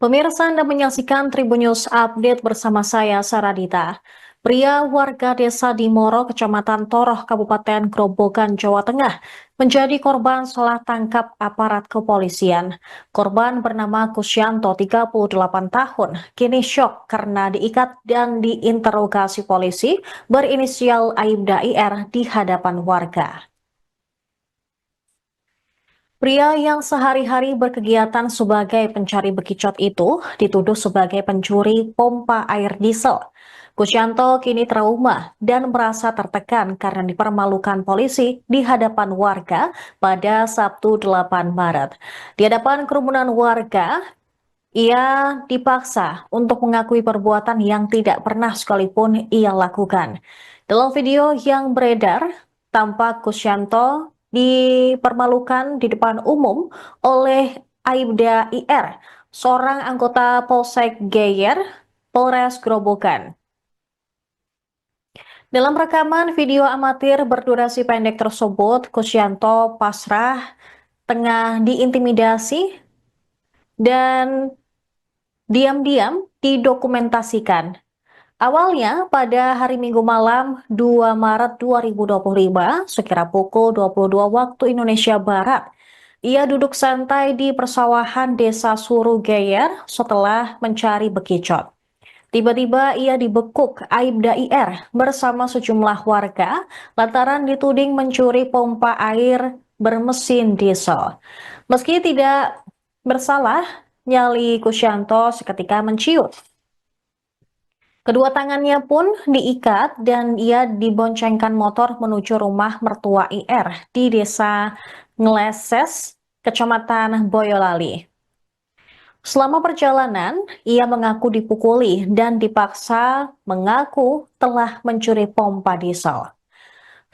Pemirsa, Anda menyaksikan Tribun News Update bersama saya, Saradita. Pria warga desa di Moro, Kecamatan Toroh, Kabupaten Grobogan, Jawa Tengah, menjadi korban salah tangkap aparat kepolisian. Korban bernama Kusyanto, 38 tahun, kini syok karena diikat dan diinterogasi polisi berinisial Aibda IR di hadapan warga. Pria yang sehari-hari berkegiatan sebagai pencari bekicot itu dituduh sebagai pencuri pompa air diesel. Kusyanto kini trauma dan merasa tertekan karena dipermalukan polisi di hadapan warga pada Sabtu 8 Maret. Di hadapan kerumunan warga, ia dipaksa untuk mengakui perbuatan yang tidak pernah sekalipun ia lakukan. Dalam video yang beredar, tampak Kusyanto dipermalukan di depan umum oleh Aibda IR, seorang anggota Polsek Geyer, Polres Grobogan. Dalam rekaman video amatir berdurasi pendek tersebut, Kusyanto pasrah tengah diintimidasi dan diam-diam didokumentasikan. Awalnya pada hari Minggu malam 2 Maret 2025, sekira pukul 22 waktu Indonesia Barat, ia duduk santai di persawahan desa Surugeyer setelah mencari bekicot. Tiba-tiba ia dibekuk Aibda IR bersama sejumlah warga lantaran dituding mencuri pompa air bermesin diesel. Meski tidak bersalah, nyali Kusyanto seketika menciut. Kedua tangannya pun diikat dan ia diboncengkan motor menuju rumah mertua IR di desa Ngleses, Kecamatan Boyolali. Selama perjalanan, ia mengaku dipukuli dan dipaksa mengaku telah mencuri pompa diesel.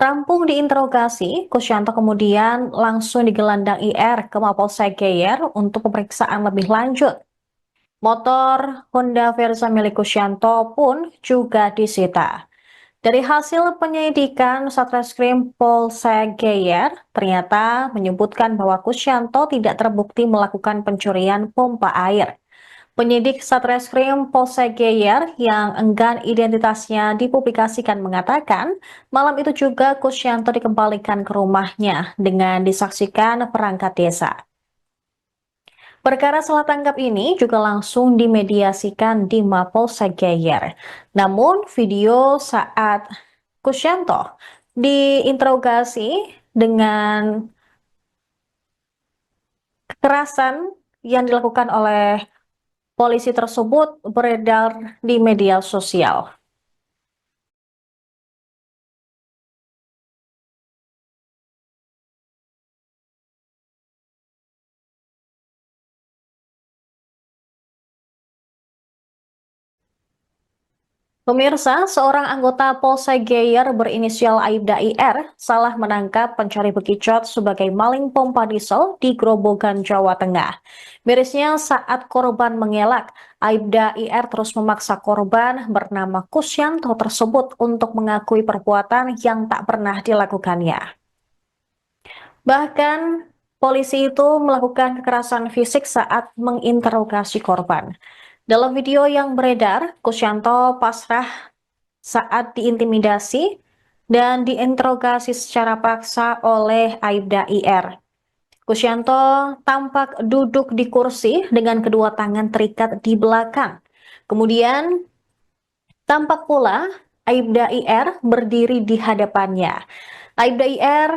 Rampung diinterogasi, Kusyanto kemudian langsung digelandang IR ke Mapolsek Geyer untuk pemeriksaan lebih lanjut. Motor Honda Verza milik Kusyanto pun juga disita. Dari hasil penyelidikan Satreskrim Polsek Geyer, ternyata menyebutkan bahwa Kusyanto tidak terbukti melakukan pencurian pompa air. Penyidik Satreskrim Polsek Geyer yang enggan identitasnya dipublikasikan mengatakan, malam itu juga Kusyanto dikembalikan ke rumahnya dengan disaksikan perangkat desa. Perkara salah tangkap ini juga langsung dimediasikan di Mapolsek Geyer. Namun video saat Kusyanto diinterogasi dengan kekerasan yang dilakukan oleh polisi tersebut beredar di media sosial. Pemirsa, seorang anggota Polsek Geyer berinisial Aibda IR salah menangkap pencari bekicot sebagai maling pompa diesel di Grobogan, Jawa Tengah. Mirisnya saat korban mengelak, Aibda IR terus memaksa korban bernama Kusyanto tersebut untuk mengakui perbuatan yang tak pernah dilakukannya. Bahkan, polisi itu melakukan kekerasan fisik saat menginterogasi korban. Dalam video yang beredar, Kusyanto pasrah saat diintimidasi dan diinterogasi secara paksa oleh Aibda IR. Kusyanto tampak duduk di kursi dengan kedua tangan terikat di belakang. Kemudian tampak pula Aibda IR berdiri di hadapannya. Aibda IR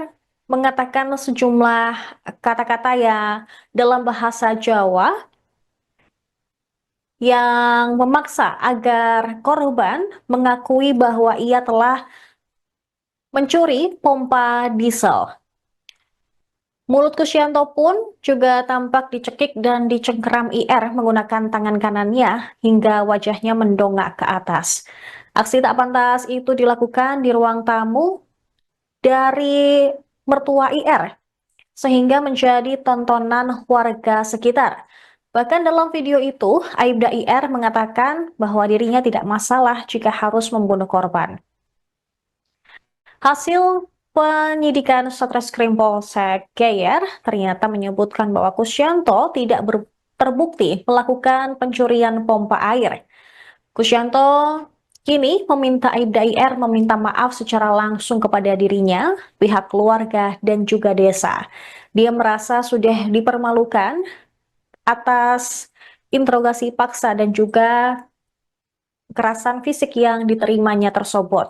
mengatakan sejumlah kata-kata yang dalam bahasa Jawa yang memaksa agar korban mengakui bahwa ia telah mencuri pompa diesel. Mulut Kusyanto pun juga tampak dicekik dan dicengkeram IR menggunakan tangan kanannya hingga wajahnya mendongak ke atas. Aksi tak pantas itu dilakukan di ruang tamu dari mertua IR, sehingga menjadi tontonan warga sekitar. Bahkan dalam video itu, Aibda IR mengatakan bahwa dirinya tidak masalah jika harus membunuh korban. Hasil penyidikan Satreskrim Polsek Geyer ternyata menyebutkan bahwa Kusyanto tidak terbukti melakukan pencurian pompa air. Kusyanto kini meminta Aibda IR meminta maaf secara langsung kepada dirinya, pihak keluarga, dan juga desa. Dia merasa sudah dipermalukan atas interogasi paksa dan juga kekerasan fisik yang diterimanya tersebut.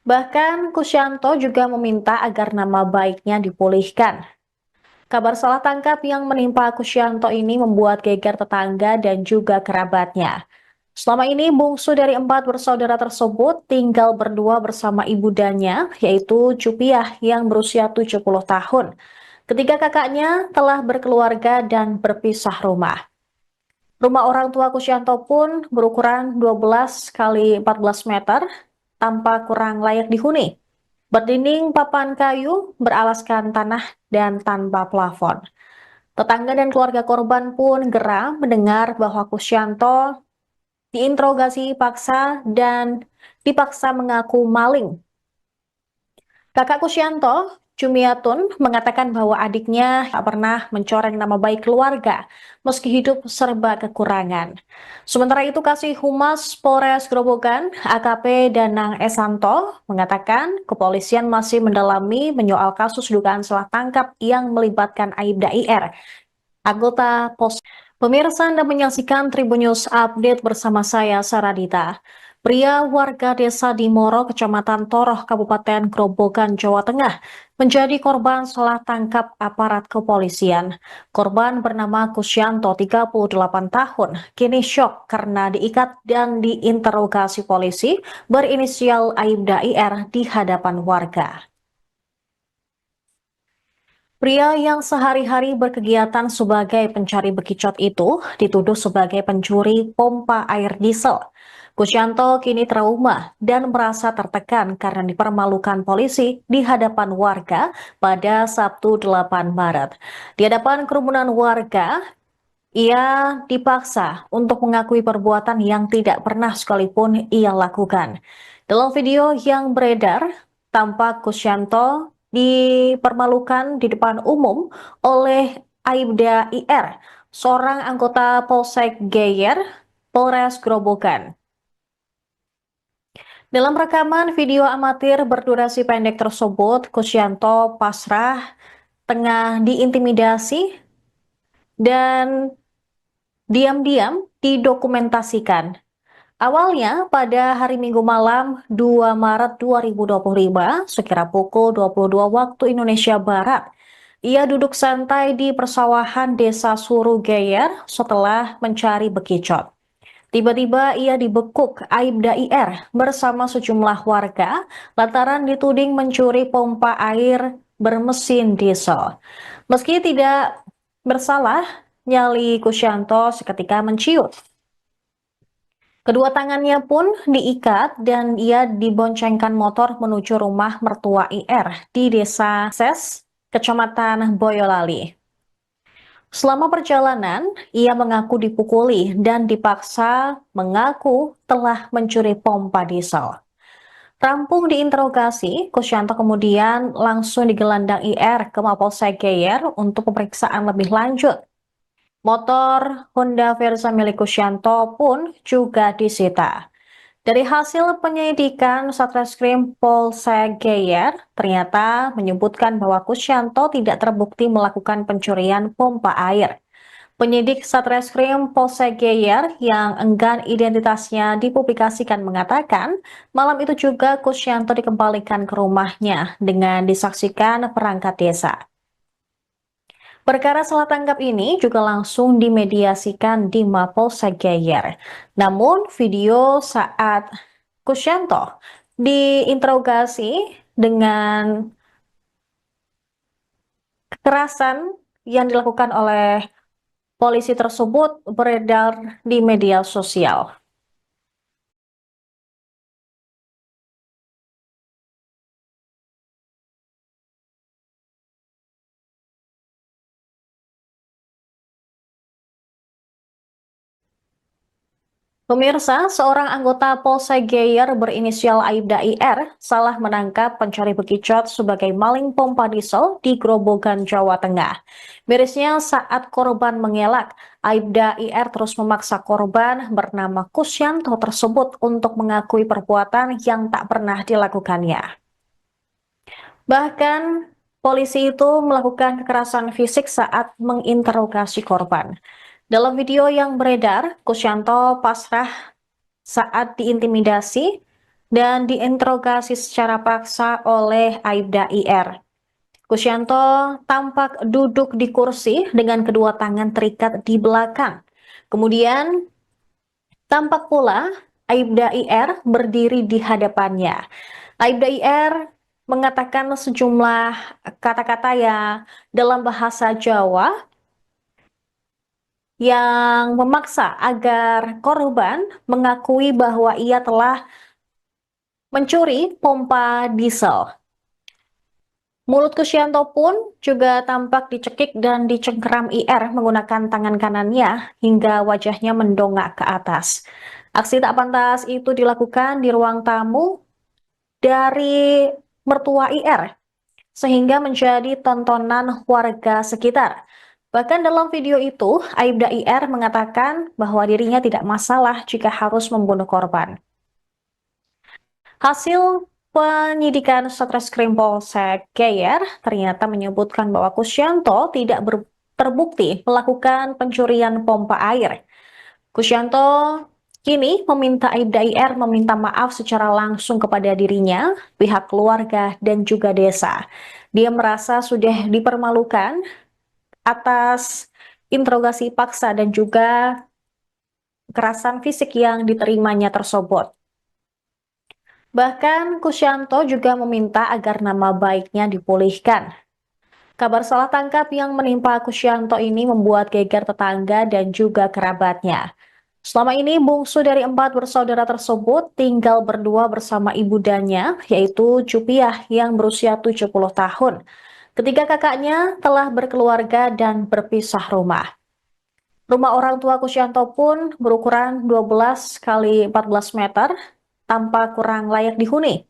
Bahkan Kusyanto juga meminta agar nama baiknya dipulihkan. Kabar salah tangkap yang menimpa Kusyanto ini membuat geger tetangga dan juga kerabatnya. Selama ini bungsu dari 4 bersaudara tersebut tinggal berdua bersama ibundanya, yaitu Cupiah yang berusia 70 tahun. Ketiga kakaknya telah berkeluarga dan berpisah rumah. Rumah orang tua Kusyanto pun berukuran 12 kali 14 meter, tampak kurang layak dihuni. Berdinding papan kayu, beralaskan tanah, dan tanpa plafon. Tetangga dan keluarga korban pun geram mendengar bahwa Kusyanto diinterogasi paksa dan dipaksa mengaku maling. Kakak Kusyanto, Jumiatun, mengatakan bahwa adiknya tak pernah mencoreng nama baik keluarga, meski hidup serba kekurangan. Sementara itu, Kasih Humas Polres Grobogan, AKP Danang Esanto, mengatakan kepolisian masih mendalami menyoal kasus dugaan salah tangkap yang melibatkan Aibda IR, anggota pos. Pemirsa, Anda menyaksikan Tribun News Update bersama saya, Saradita. Pria warga desa Dimoro, Kecamatan Toroh, Kabupaten Grobogan, Jawa Tengah, menjadi korban salah tangkap aparat kepolisian. Korban bernama Kusyanto, 38 tahun, kini syok karena diikat dan diinterogasi polisi berinisial Aibda IR di hadapan warga. Pria yang sehari-hari berkegiatan sebagai pencari bekicot itu dituduh sebagai pencuri pompa air diesel. Kusyanto kini trauma dan merasa tertekan karena dipermalukan polisi di hadapan warga pada Sabtu 8 Maret. Di hadapan kerumunan warga, ia dipaksa untuk mengakui perbuatan yang tidak pernah sekalipun ia lakukan. Dalam video yang beredar, tampak Kusyanto dipermalukan di depan umum oleh Aibda IR, seorang anggota Polsek Geyer, Polres Grobogan. Dalam rekaman video amatir berdurasi pendek tersebut, Kusyanto pasrah tengah diintimidasi dan diam-diam didokumentasikan. Awalnya pada hari Minggu malam 2 Maret 2025, sekira pukul 22 waktu Indonesia Barat, ia duduk santai di persawahan desa Surugeyer setelah mencari bekicot. Tiba-tiba ia dibekuk Aibda IR bersama sejumlah warga lantaran dituding mencuri pompa air bermesin diesel. Meski tidak bersalah, nyali Kusyanto seketika menciut. Kedua tangannya pun diikat dan ia diboncengkan motor menuju rumah mertua IR di desa Ses, Kecamatan Boyolali. Selama perjalanan, ia mengaku dipukuli dan dipaksa mengaku telah mencuri pompa diesel. Rampung diinterogasi, Kusyanto kemudian langsung digelandang IR ke Mapolsek Geyer untuk pemeriksaan lebih lanjut. Motor Honda Verza milik Kusyanto pun juga disita. Dari hasil penyelidikan Satreskrim Polsek Geyer, ternyata menyebutkan bahwa Kusyanto tidak terbukti melakukan pencurian pompa air. Penyidik Satreskrim Polsek Geyer yang enggan identitasnya dipublikasikan mengatakan, malam itu juga Kusyanto dikembalikan ke rumahnya dengan disaksikan perangkat desa. Perkara salah tangkap ini juga langsung dimediasikan di Mapolsek Geyer. Namun video saat Kusyanto diinterogasi dengan kekerasan yang dilakukan oleh polisi tersebut beredar di media sosial. Pemirsa, seorang anggota Polsek Geyer berinisial Aibda IR salah menangkap pencuri bekicot sebagai maling pompa diesel di Grobogan, Jawa Tengah. Mirisnya saat korban mengelak, Aibda IR terus memaksa korban bernama Kusyanto tersebut untuk mengakui perbuatan yang tak pernah dilakukannya. Bahkan, polisi itu melakukan kekerasan fisik saat menginterogasi korban. Dalam video yang beredar, Kusyanto pasrah saat diintimidasi dan diinterogasi secara paksa oleh Aibda IR. Kusyanto tampak duduk di kursi dengan kedua tangan terikat di belakang. Kemudian tampak pula Aibda IR berdiri di hadapannya. Aibda IR mengatakan sejumlah kata-kata ya dalam bahasa Jawa yang memaksa agar korban mengakui bahwa ia telah mencuri pompa diesel. Mulut Kusyanto pun juga tampak dicekik dan dicengkeram IR menggunakan tangan kanannya hingga wajahnya mendongak ke atas. Aksi tak pantas itu dilakukan di ruang tamu dari mertua IR, sehingga menjadi tontonan warga sekitar. Bahkan dalam video itu, Aibda IR mengatakan bahwa dirinya tidak masalah jika harus membunuh korban. Hasil penyidikan Satreskrim Polsek Geyer ternyata menyebutkan bahwa Kusyanto tidak terbukti melakukan pencurian pompa air. Kusyanto kini meminta Aibda IR meminta maaf secara langsung kepada dirinya, pihak keluarga, dan juga desa. Dia merasa sudah dipermalukan atas interogasi paksa dan juga kekerasan fisik yang diterimanya tersebut. Bahkan Kusyanto juga meminta agar nama baiknya dipulihkan. Kabar salah tangkap yang menimpa Kusyanto ini membuat geger tetangga dan juga kerabatnya. Selama ini bungsu dari 4 bersaudara tersebut tinggal berdua bersama ibundanya, yaitu Cupiah yang berusia 70 tahun. Ketiga kakaknya telah berkeluarga dan berpisah rumah. Rumah orang tua Kusyanto pun berukuran 12 kali 14 meter, tanpa kurang layak dihuni.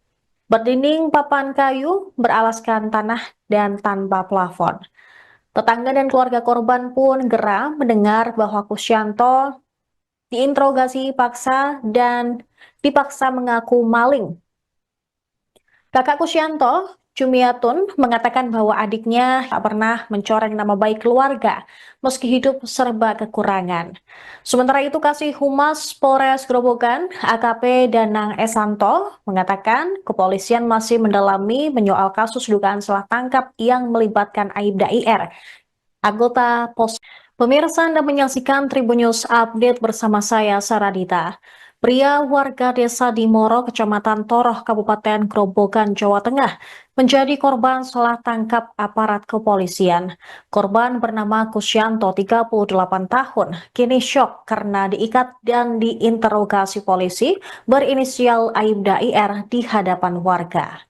Berdinding papan kayu, beralaskan tanah, dan tanpa plafon. Tetangga dan keluarga korban pun geram mendengar bahwa Kusyanto diinterogasi paksa dan dipaksa mengaku maling. Kakak Kusyanto, Jumiatun, mengatakan bahwa adiknya tak pernah mencoreng nama baik keluarga, meski hidup serba kekurangan. Sementara itu, Kasih Humas Polres Grobogan, AKP Danang Esanto, mengatakan kepolisian masih mendalami menyoal kasus dugaan salah tangkap yang melibatkan Aibda IR, anggota pos. Pemirsa, Anda menyaksikan Tribun News Update bersama saya, Saradita. Pria warga desa Dimoro, Kecamatan Toroh, Kabupaten Grobogan, Jawa Tengah, menjadi korban salah tangkap aparat kepolisian. Korban bernama Kusyanto, 38 tahun, kini syok karena diikat dan diinterogasi polisi berinisial Aibda IR di hadapan warga.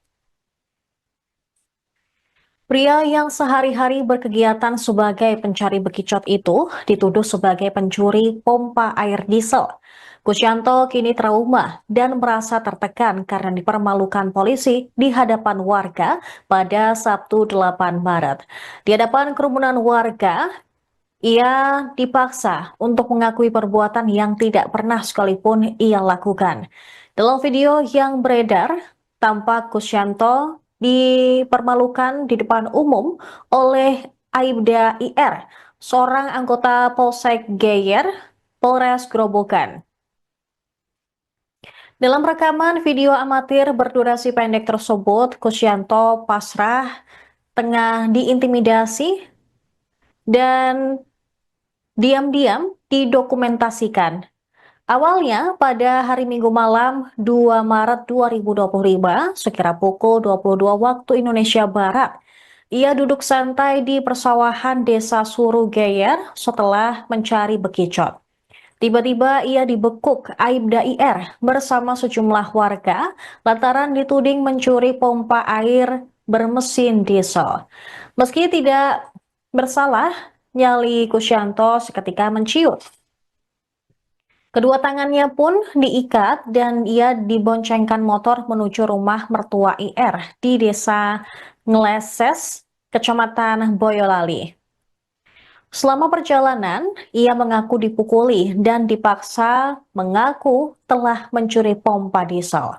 Pria yang sehari-hari berkegiatan sebagai pencari bekicot itu dituduh sebagai pencuri pompa air diesel. Kusyanto kini trauma dan merasa tertekan karena dipermalukan polisi di hadapan warga pada Sabtu 8 Maret. Di hadapan kerumunan warga, ia dipaksa untuk mengakui perbuatan yang tidak pernah sekalipun ia lakukan. Dalam video yang beredar, tampak Kusyanto dipermalukan di depan umum oleh Aibda IR, seorang anggota Polsek Geyer, Polres Grobogan. Dalam rekaman video amatir berdurasi pendek tersebut, Kusyanto pasrah tengah diintimidasi dan diam-diam didokumentasikan. Awalnya pada hari Minggu malam 2 Maret 2025, sekira pukul 22 waktu Indonesia Barat, ia duduk santai di persawahan desa Suru Geyer setelah mencari bekicot. Tiba-tiba ia dibekuk Aibda IR bersama sejumlah warga lantaran dituding mencuri pompa air bermesin diesel. Meski tidak bersalah, nyali Kusyanto seketika menciut. Kedua tangannya pun diikat dan ia diboncengkan motor menuju rumah mertua IR di desa Ngleses, Kecamatan Boyolali. Selama perjalanan, ia mengaku dipukuli dan dipaksa mengaku telah mencuri pompa diesel.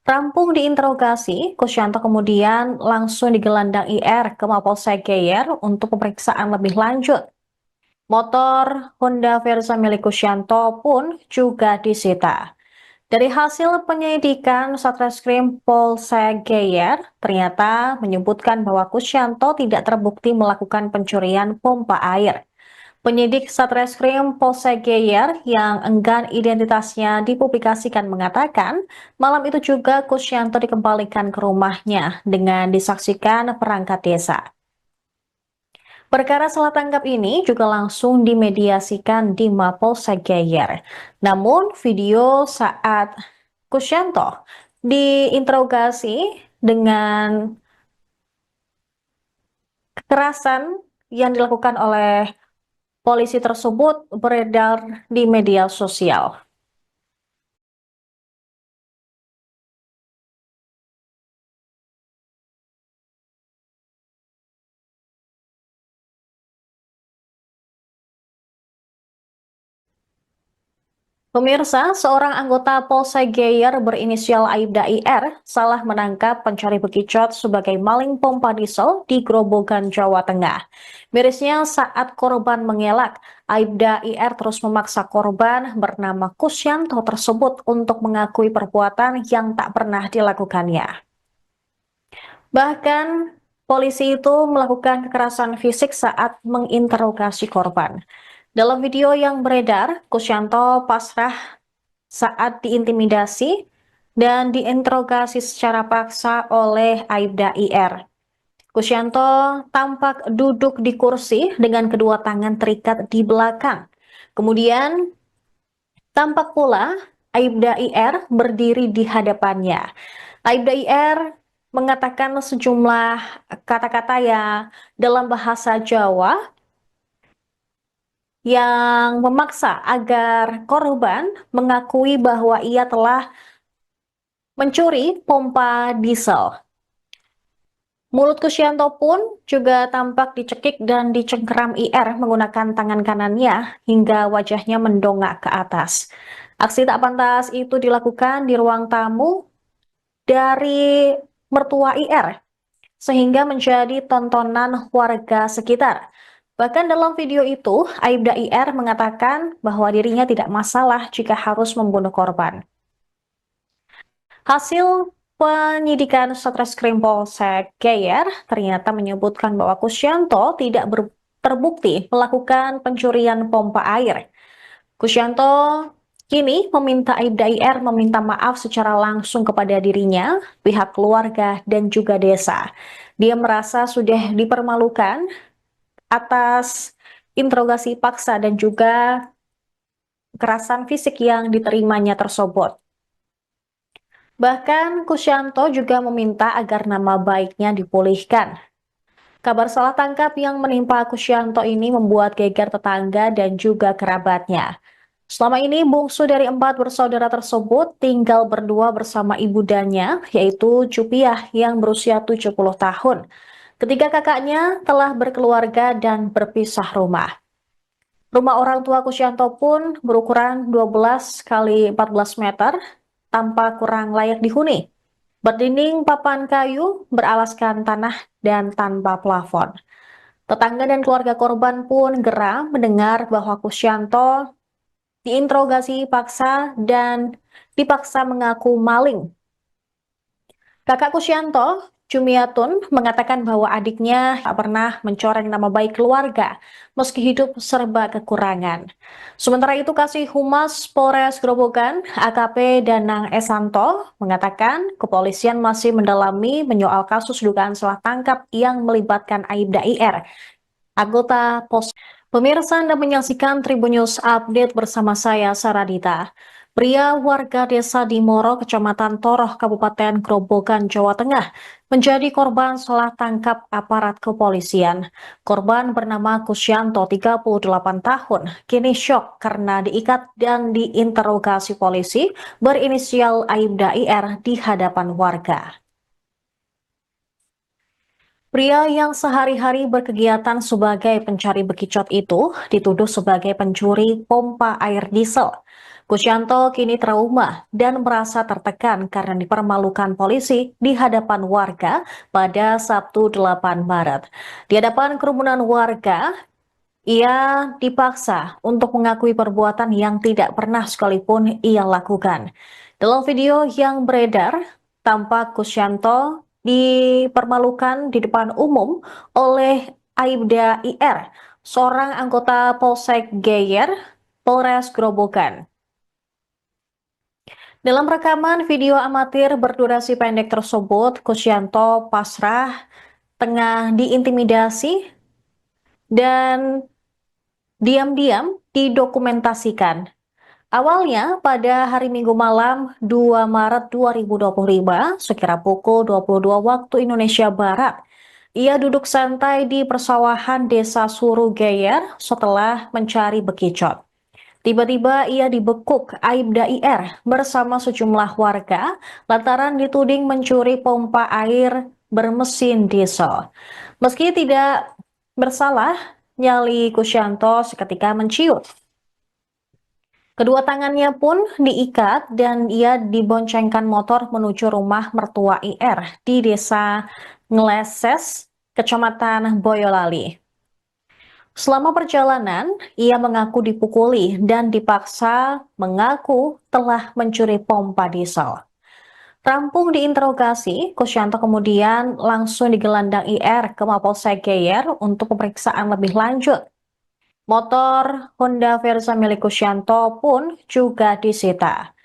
Rampung diinterogasi, Kusyanto kemudian langsung digelandang IR ke Mapolsek Geyer untuk pemeriksaan lebih lanjut. Motor Honda Verza milik Kusyanto pun juga disita. Dari hasil penyelidikan Satreskrim Polsek Geyer, ternyata menyebutkan bahwa Kusyanto tidak terbukti melakukan pencurian pompa air. Penyidik Satreskrim Polsek Geyer yang enggan identitasnya dipublikasikan mengatakan, malam itu juga Kusyanto dikembalikan ke rumahnya dengan disaksikan perangkat desa. Perkara salah tangkap ini juga langsung dimediasikan di Mapolsek Geyer. Namun, video saat Kusyanto diinterogasi dengan kekerasan yang dilakukan oleh polisi tersebut beredar di media sosial. Pemirsa, seorang anggota Polsek Geyer berinisial Aibda IR salah menangkap pencari bekicot sebagai maling pompa diesel di Grobogan, Jawa Tengah. Mirisnya saat korban mengelak, Aibda IR terus memaksa korban bernama Kusyanto tersebut untuk mengakui perbuatan yang tak pernah dilakukannya. Bahkan, polisi itu melakukan kekerasan fisik saat menginterogasi korban. Dalam video yang beredar, Kusyanto pasrah saat diintimidasi dan diinterogasi secara paksa oleh Aibda IR. Kusyanto tampak duduk di kursi dengan kedua tangan terikat di belakang. Kemudian tampak pula Aibda IR berdiri di hadapannya. Aibda IR mengatakan sejumlah kata-kata yang dalam bahasa Jawa yang memaksa agar korban mengakui bahwa ia telah mencuri pompa diesel. Mulut Kusyanto pun juga tampak dicekik dan dicengkeram IR menggunakan tangan kanannya hingga wajahnya mendongak ke atas. Aksi tak pantas itu dilakukan di ruang tamu dari mertua IR, sehingga menjadi tontonan warga sekitar. Bahkan dalam video itu, Aibda IR mengatakan bahwa dirinya tidak masalah jika harus membunuh korban. Hasil penyidikan Satreskrim Polsek Geyer ternyata menyebutkan bahwa Kusyanto tidak terbukti melakukan pencurian pompa air. Kusyanto kini meminta Aibda IR meminta maaf secara langsung kepada dirinya, pihak keluarga, dan juga desa. Dia merasa sudah dipermalukan atas interogasi paksa dan juga kekerasan fisik yang diterimanya tersebut. Bahkan Kusyanto juga meminta agar nama baiknya dipulihkan. Kabar salah tangkap yang menimpa Kusyanto ini membuat geger tetangga dan juga kerabatnya. Selama ini bungsu dari 4 bersaudara tersebut tinggal berdua bersama ibundanya, yaitu Cupiah yang berusia 70 tahun. Ketiga kakaknya telah berkeluarga dan berpisah rumah. Rumah orang tua Kusyanto pun berukuran 12 kali 14 meter, tampak kurang layak dihuni. Berdinding papan kayu, beralaskan tanah, dan tanpa plafon. Tetangga dan keluarga korban pun geram mendengar bahwa Kusyanto diinterogasi paksa dan dipaksa mengaku maling. Kakak Kusyanto, Jumiatun, mengatakan bahwa adiknya tak pernah mencoreng nama baik keluarga, meski hidup serba kekurangan. Sementara itu, Kasih Humas Polres Grobogan, AKP Danang Esanto, mengatakan kepolisian masih mendalami menyoal kasus dugaan salah tangkap yang melibatkan Aibda IR, anggota pos. Pemirsa, Anda menyaksikan Tribun News Update bersama saya, Saradita. Pria warga desa di Moro, Kecamatan Toroh, Kabupaten Grobogan, Jawa Tengah, Menjadi korban salah tangkap aparat kepolisian. Korban bernama Kusyanto, 38 tahun, kini syok karena diikat dan diinterogasi polisi berinisial Aibda IR di hadapan warga. Pria yang sehari-hari berkegiatan sebagai pencari bekicot itu dituduh sebagai pencuri pompa air diesel. Kusyanto kini trauma dan merasa tertekan karena dipermalukan polisi di hadapan warga pada Sabtu 8 Maret. Di hadapan kerumunan warga, ia dipaksa untuk mengakui perbuatan yang tidak pernah sekalipun ia lakukan. Dalam video yang beredar, tampak Kusyanto dipermalukan di depan umum oleh Aibda IR, seorang anggota Polsek Geyer, Polres Grobogan. Dalam rekaman video amatir berdurasi pendek tersebut, Kusyanto pasrah tengah diintimidasi dan diam-diam didokumentasikan. Awalnya pada hari Minggu malam 2 Maret 2025 sekira pukul 22 waktu Indonesia Barat, ia duduk santai di persawahan desa Surugeyer setelah mencari bekicot. Tiba-tiba ia dibekuk Aibda IR bersama sejumlah warga lantaran dituding mencuri pompa air bermesin diesel. Meski tidak bersalah, nyali Kusyanto seketika menciut. Kedua tangannya pun diikat dan ia diboncengkan motor menuju rumah mertua IR di desa Ngleses, Kecamatan Boyolali. Selama perjalanan, ia mengaku dipukuli dan dipaksa mengaku telah mencuri pompa diesel. Rampung diinterogasi, Kusyanto kemudian langsung digelandang IR ke Mapolsek Geyer untuk pemeriksaan lebih lanjut. Motor Honda Verza milik Kusyanto pun juga disita.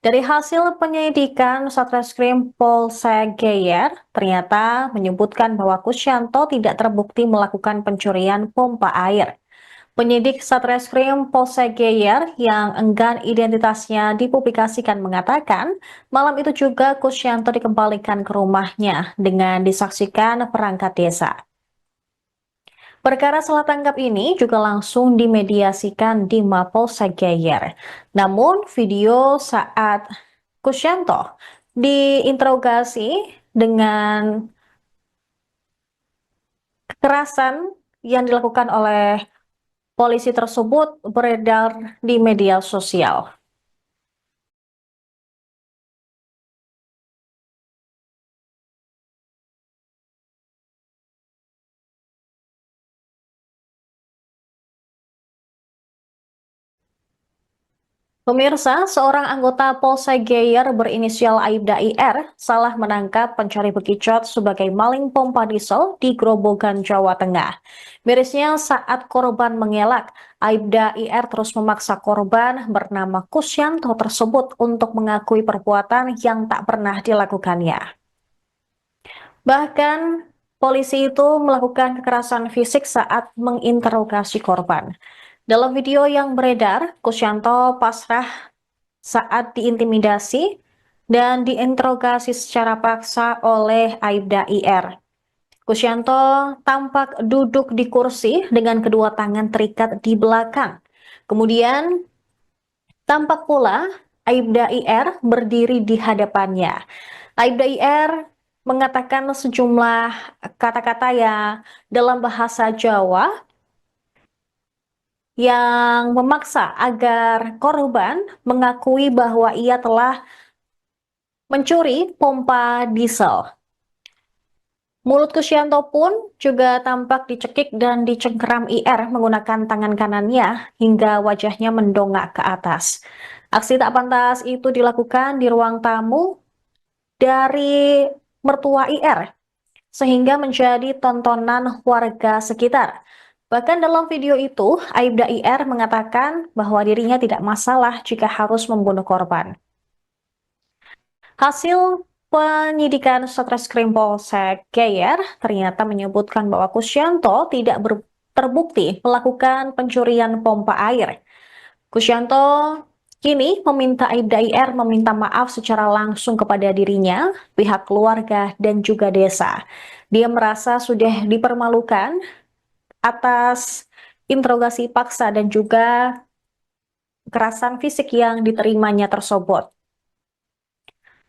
Dari hasil penyelidikan Satreskrim Polsek Geyer, ternyata menyebutkan bahwa Kusyanto tidak terbukti melakukan pencurian pompa air. Penyidik Satreskrim Polsek Geyer yang enggan identitasnya dipublikasikan mengatakan, malam itu juga Kusyanto dikembalikan ke rumahnya dengan disaksikan perangkat desa. Perkara salah tangkap ini juga langsung dimediasikan di Mapolsek Geyer. Namun video saat Kusyanto diinterogasi dengan kekerasan yang dilakukan oleh polisi tersebut beredar di media sosial. Pemirsa, seorang anggota Polsek Geyer berinisial Aibda IR salah menangkap pencari bekicot sebagai maling pompa diesel di Grobogan, Jawa Tengah. Mirisnya saat korban mengelak, Aibda IR terus memaksa korban bernama Kusyanto tersebut untuk mengakui perbuatan yang tak pernah dilakukannya. Bahkan, polisi itu melakukan kekerasan fisik saat menginterogasi korban. Dalam video yang beredar, Kusyanto pasrah saat diintimidasi dan diinterogasi secara paksa oleh Aibda IR. Kusyanto tampak duduk di kursi dengan kedua tangan terikat di belakang. Kemudian tampak pula Aibda IR berdiri di hadapannya. Aibda IR mengatakan sejumlah kata-kata yang dalam bahasa Jawa yang memaksa agar korban mengakui bahwa ia telah mencuri pompa diesel. Mulut Kusyanto pun juga tampak dicekik dan dicengkeram IR menggunakan tangan kanannya hingga wajahnya mendongak ke atas. Aksi tak pantas itu dilakukan di ruang tamu dari mertua IR, sehingga menjadi tontonan warga sekitar. Bahkan dalam video itu, Aibda IR mengatakan bahwa dirinya tidak masalah jika harus membunuh korban. Hasil penyidikan Satreskrim Polsek Geyer ternyata menyebutkan bahwa Kusyanto tidak terbukti melakukan pencurian pompa air. Kusyanto Kini meminta Aibda IR meminta maaf secara langsung kepada dirinya, pihak keluarga, dan juga desa. Dia merasa sudah dipermalukan atas interogasi paksa dan juga kekerasan fisik yang diterimanya tersebut.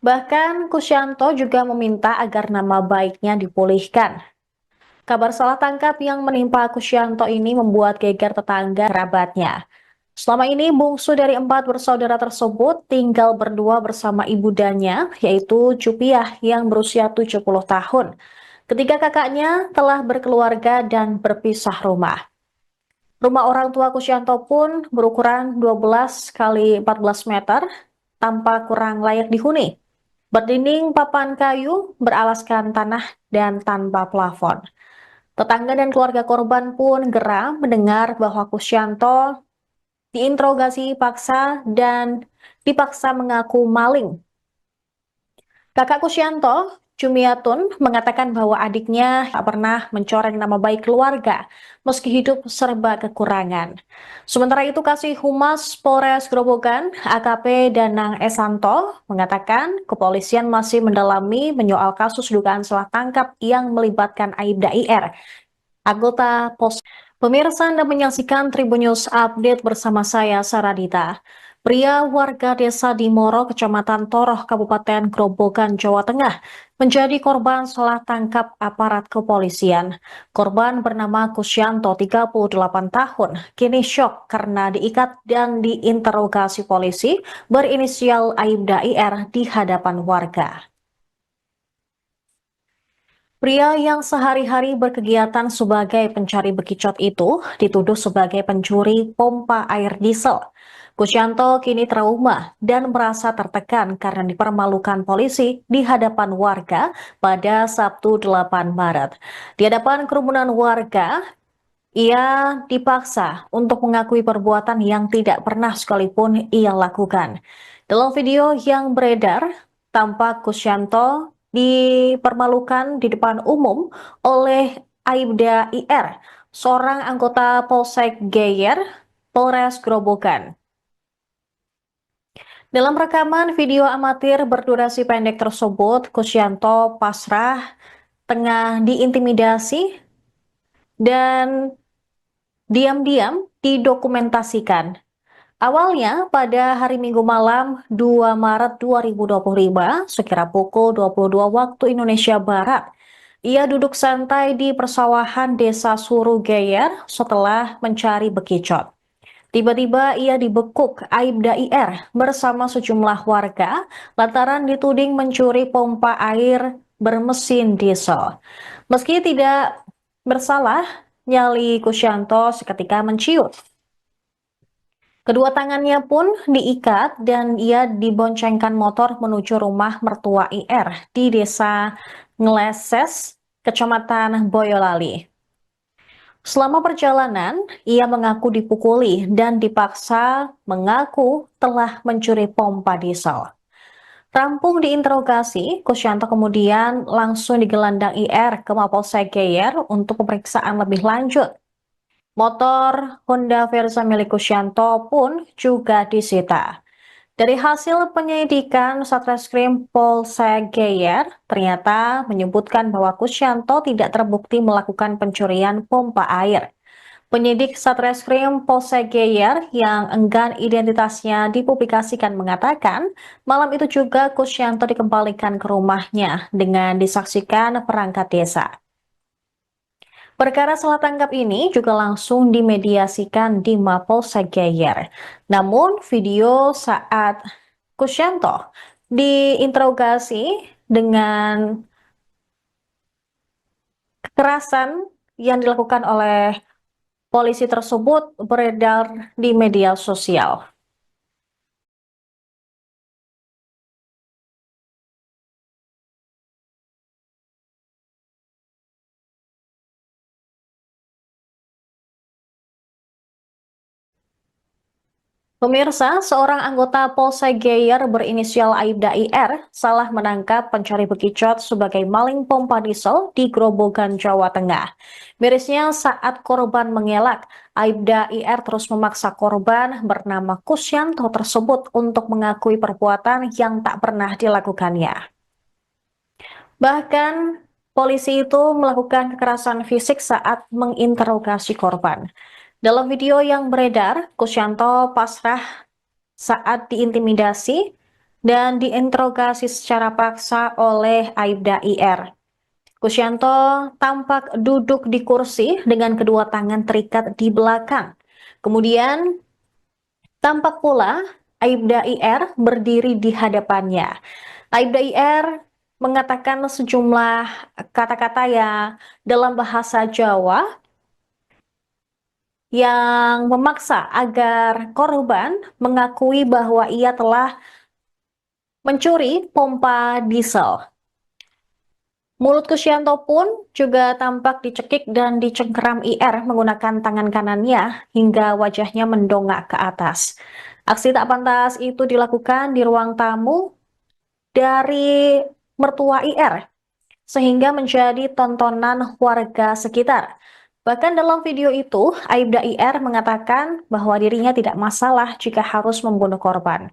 Bahkan Kusyanto juga meminta agar nama baiknya dipulihkan. Kabar salah tangkap yang menimpa Kusyanto ini membuat geger tetangga kerabatnya. Selama ini bungsu dari 4 bersaudara tersebut tinggal berdua bersama ibundanya, yaitu Cupiah yang berusia 70 tahun. Ketiga kakaknya telah berkeluarga dan berpisah rumah. Rumah orang tua Kusyanto pun berukuran 12 kali 14 meter, tanpa kurang layak dihuni. Berdinding papan kayu, beralaskan tanah, dan tanpa plafon. Tetangga dan keluarga korban pun geram mendengar bahwa Kusyanto diinterogasi paksa dan dipaksa mengaku maling. Kakak Kusyanto, Jumiatun, mengatakan bahwa adiknya tak pernah mencoreng nama baik keluarga, meski hidup serba kekurangan. Sementara itu, Kasih Humas Polres Grobogan, AKP Danang Esanto, mengatakan kepolisian masih mendalami menyoal kasus dugaan salah tangkap yang melibatkan Aibda IR, anggota pos. Pemirsa, Anda menyaksikan Tribun News Update bersama saya, Saradita. Pria warga desa Dimoro, Kecamatan Toroh, Kabupaten Grobogan, Jawa Tengah, menjadi korban salah tangkap aparat kepolisian. Korban bernama Kusyanto, 38 tahun, kini syok karena diikat dan diinterogasi polisi berinisial Aibda IR di hadapan warga. Pria yang sehari-hari berkegiatan sebagai pencari bekicot itu dituduh sebagai pencuri pompa air diesel. Kusyanto kini trauma dan merasa tertekan karena dipermalukan polisi di hadapan warga pada Sabtu 8 Maret. Di hadapan kerumunan warga, ia dipaksa untuk mengakui perbuatan yang tidak pernah sekalipun ia lakukan. Dalam video yang beredar, tampak Kusyanto dipermalukan di depan umum oleh Aibda IR, seorang anggota Polsek Geyer, Polres Grobogan. Dalam rekaman video amatir berdurasi pendek tersebut, Kusyanto pasrah tengah diintimidasi dan diam-diam didokumentasikan. Awalnya pada hari Minggu malam 2 Maret 2025 sekira pukul 22 waktu Indonesia Barat, ia duduk santai di persawahan desa Surugeyer setelah mencari bekicot. Tiba-tiba ia dibekuk Aibda IR bersama sejumlah warga lantaran dituding mencuri pompa air bermesin diesel. Meski tidak bersalah, nyali Kusyanto seketika menciut. Kedua tangannya pun diikat dan ia diboncengkan motor menuju rumah mertua IR di desa Ngleses, Kecamatan Boyolali. Selama perjalanan, ia mengaku dipukuli dan dipaksa mengaku telah mencuri pompa diesel. Rampung diinterogasi, Kusyanto kemudian langsung digelandang IR ke Mapolsek Geyer untuk pemeriksaan lebih lanjut. Motor Honda Verza milik Kusyanto pun juga disita. Dari hasil penyelidikan Satreskrim Polsek Geyer, ternyata menyebutkan bahwa Kusyanto tidak terbukti melakukan pencurian pompa air. Penyidik Satreskrim Polsek Geyer yang enggan identitasnya dipublikasikan mengatakan, malam itu juga Kusyanto dikembalikan ke rumahnya dengan disaksikan perangkat desa. Perkara salah tangkap ini juga langsung dimediasikan di Mapolsek Geyer. Namun, video saat Kusyanto diinterogasi dengan kekerasan yang dilakukan oleh polisi tersebut beredar di media sosial. Pemirsa, seorang anggota Polsek Geyer berinisial Aibda IR salah menangkap pencuri bekicot sebagai maling pompa diesel di Grobogan, Jawa Tengah. Mirisnya saat korban mengelak, Aibda IR terus memaksa korban bernama Kusyanto tersebut untuk mengakui perbuatan yang tak pernah dilakukannya. Bahkan, polisi itu melakukan kekerasan fisik saat menginterogasi korban. Dalam video yang beredar, Kusyanto pasrah saat diintimidasi dan diinterogasi secara paksa oleh Aibda IR. Kusyanto tampak duduk di kursi dengan kedua tangan terikat di belakang. Kemudian tampak pula Aibda IR berdiri di hadapannya. Aibda IR mengatakan sejumlah kata-kata yang dalam bahasa Jawa yang memaksa agar korban mengakui bahwa ia telah mencuri pompa diesel. Mulut Kusyanto pun juga tampak dicekik dan dicengkeram IR menggunakan tangan kanannya hingga wajahnya mendongak ke atas. Aksi tak pantas itu dilakukan di ruang tamu dari mertua IR, sehingga menjadi tontonan warga sekitar. Bahkan dalam video itu, Aibda IR mengatakan bahwa dirinya tidak masalah jika harus membunuh korban.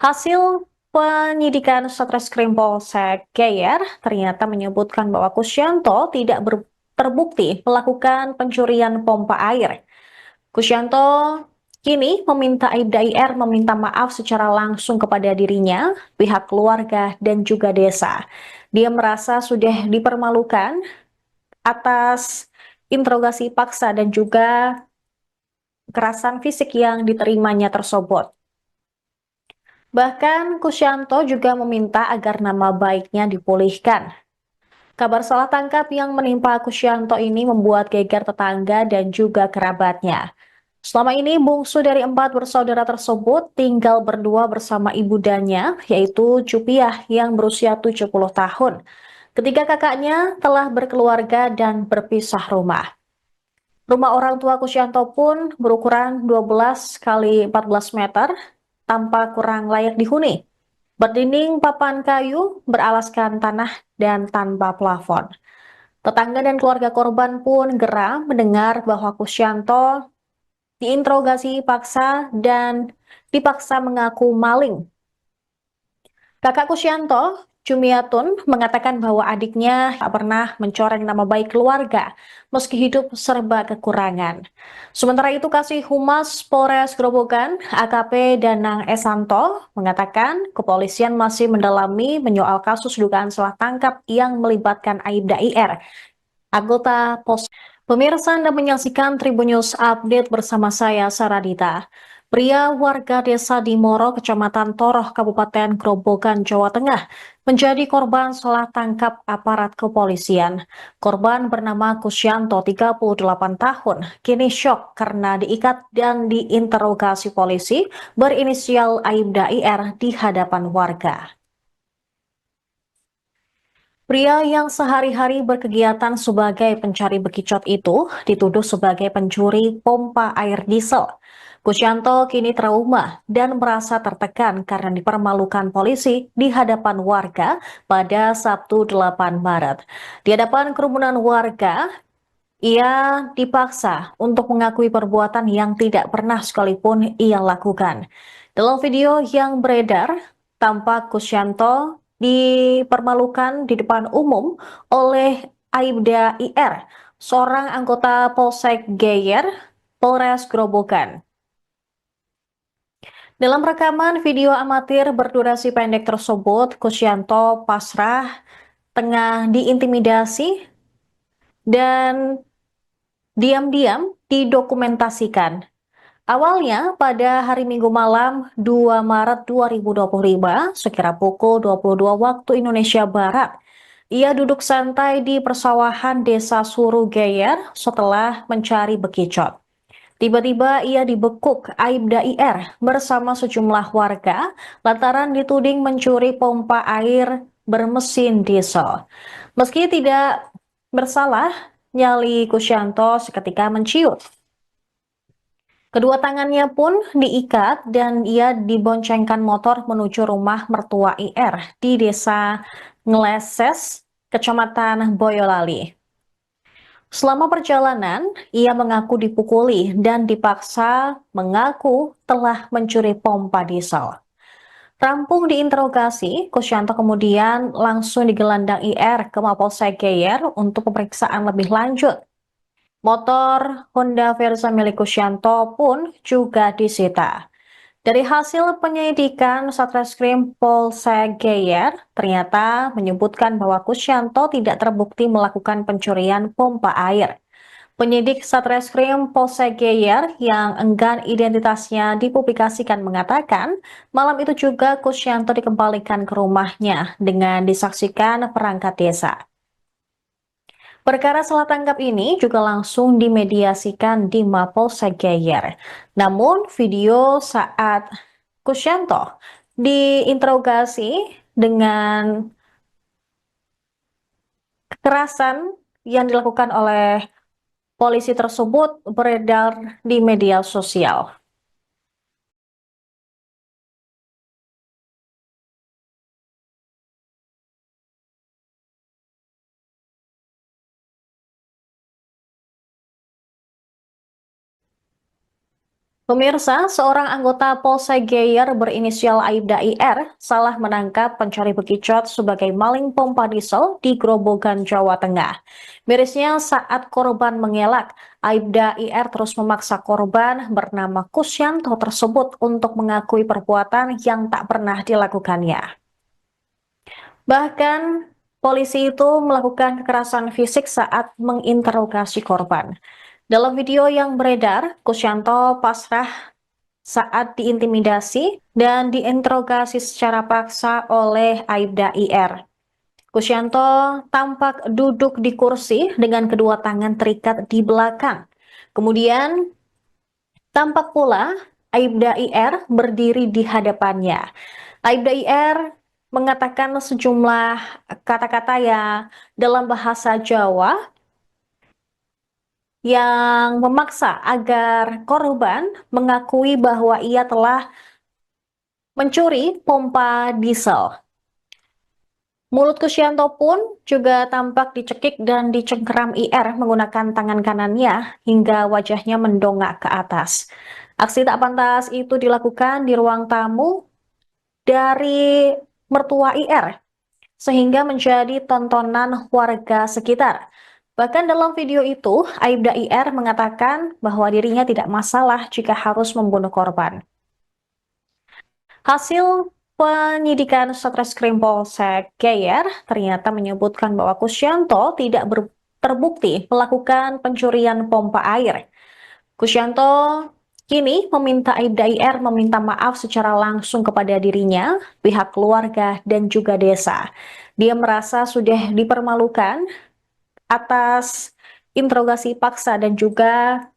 Hasil penyidikan Satreskrim Polsek Geyer ternyata menyebutkan bahwa Kusyanto tidak terbukti melakukan pencurian pompa air. Kusyanto kini meminta Aibda IR meminta maaf secara langsung kepada dirinya, pihak keluarga, dan juga desa. Dia merasa sudah dipermalukan atas interogasi paksa dan juga kekerasan fisik yang diterimanya tersebut. Bahkan Kusyanto juga meminta agar nama baiknya dipulihkan. Kabar salah tangkap yang menimpa Kusyanto ini membuat geger tetangga dan juga kerabatnya. Selama ini bungsu dari 4 bersaudara tersebut tinggal berdua bersama ibundanya, yaitu Cupiah yang berusia 70 tahun. Ketiga kakaknya telah berkeluarga dan berpisah rumah. Rumah orang tua Kusyanto pun berukuran 12 kali 14 meter, tanpa kurang layak dihuni. Berdinding papan kayu, beralaskan tanah, dan tanpa plafon. Tetangga dan keluarga korban pun geram mendengar bahwa Kusyanto diinterogasi paksa dan dipaksa mengaku maling. Kakak Kusyanto, Jumiatun, mengatakan bahwa adiknya tak pernah mencoreng nama baik keluarga, meski hidup serba kekurangan. Sementara itu, Kasih Humas Polres Grobogan, AKP Danang Esanto, mengatakan kepolisian masih mendalami menyoal kasus dugaan salah tangkap yang melibatkan Aibda IR, anggota pos. Pemirsa, Anda menyaksikan Tribun News Update bersama saya, Saradita. Pria warga desa Dimoro, Kecamatan Toroh, Kabupaten Grobogan, Jawa Tengah, menjadi korban salah tangkap aparat kepolisian. Korban bernama Kusyanto, 38 tahun, kini syok karena diikat dan diinterogasi polisi berinisial Aibda IR di hadapan warga. Pria yang sehari-hari berkegiatan sebagai pencari bekicot itu dituduh sebagai pencuri pompa air diesel. Kusyanto kini trauma dan merasa tertekan karena dipermalukan polisi di hadapan warga pada Sabtu 8 Maret. Di hadapan kerumunan warga, ia dipaksa untuk mengakui perbuatan yang tidak pernah sekalipun ia lakukan. Dalam video yang beredar, tampak Kusyanto dipermalukan di depan umum oleh Aibda IR, seorang anggota Polsek Geyer, Polres Grobogan. Dalam rekaman video amatir berdurasi pendek tersebut, Kusyanto pasrah tengah diintimidasi dan diam-diam didokumentasikan. Awalnya pada hari Minggu malam 2 Maret 2025 sekira pukul 22 waktu Indonesia Barat, ia duduk santai di persawahan desa Suru Geyer setelah mencari bekicot. Tiba-tiba ia dibekuk Aibda IR bersama sejumlah warga lantaran dituding mencuri pompa air bermesin diesel. Meski tidak bersalah, nyali Kusyanto seketika menciut. Kedua tangannya pun diikat dan ia diboncengkan motor menuju rumah mertua IR di desa Ngleses, Kecamatan Boyolali. Selama perjalanan, ia mengaku dipukuli dan dipaksa mengaku telah mencuri pompa diesel. Rampung diinterogasi, Kusyanto kemudian langsung digelandang IR ke Mapolsek Geyer untuk pemeriksaan lebih lanjut. Motor Honda Verza milik Kusyanto pun juga disita. Dari hasil penyelidikan Satreskrim Polsek Geyer, ternyata menyebutkan bahwa Kusyanto tidak terbukti melakukan pencurian pompa air. Penyidik Satreskrim Polsek Geyer yang enggan identitasnya dipublikasikan mengatakan, malam itu juga Kusyanto dikembalikan ke rumahnya dengan disaksikan perangkat desa. Perkara salah tangkap ini juga langsung dimediasikan di Mapolsek Geyer. Namun, video saat Kusyanto diinterogasi dengan kekerasan yang dilakukan oleh polisi tersebut beredar di media sosial. Pemirsa, seorang anggota Polsek Geyer berinisial Aibda IR salah menangkap pencuri bekicot sebagai maling pompa diesel di Grobogan, Jawa Tengah. Mirisnya saat korban mengelak, Aibda IR terus memaksa korban bernama Kusyanto tersebut untuk mengakui perbuatan yang tak pernah dilakukannya. Bahkan, polisi itu melakukan kekerasan fisik saat menginterogasi korban. Dalam video yang beredar, Kusyanto pasrah saat diintimidasi dan diinterogasi secara paksa oleh Aibda IR. Kusyanto tampak duduk di kursi dengan kedua tangan terikat di belakang. Kemudian tampak pula Aibda IR berdiri di hadapannya. Aibda IR mengatakan sejumlah kata-kata yang dalam bahasa Jawa yang memaksa agar korban mengakui bahwa ia telah mencuri pompa diesel. Mulut Kusyanto pun juga tampak dicekik dan dicengkeram IR menggunakan tangan kanannya hingga wajahnya mendongak ke atas. Aksi tak pantas itu dilakukan di ruang tamu dari mertua IR, sehingga menjadi tontonan warga sekitar. Bahkan dalam video itu, Aibda IR mengatakan bahwa dirinya tidak masalah jika harus membunuh korban. Hasil penyidikan Satreskrim Polsek Geyer ternyata menyebutkan bahwa Kusyanto tidak terbukti melakukan pencurian pompa air. Kusyanto kini meminta Aibda IR meminta maaf secara langsung kepada dirinya, pihak keluarga, dan juga desa. Dia merasa sudah dipermalukan atas interogasi paksa dan juga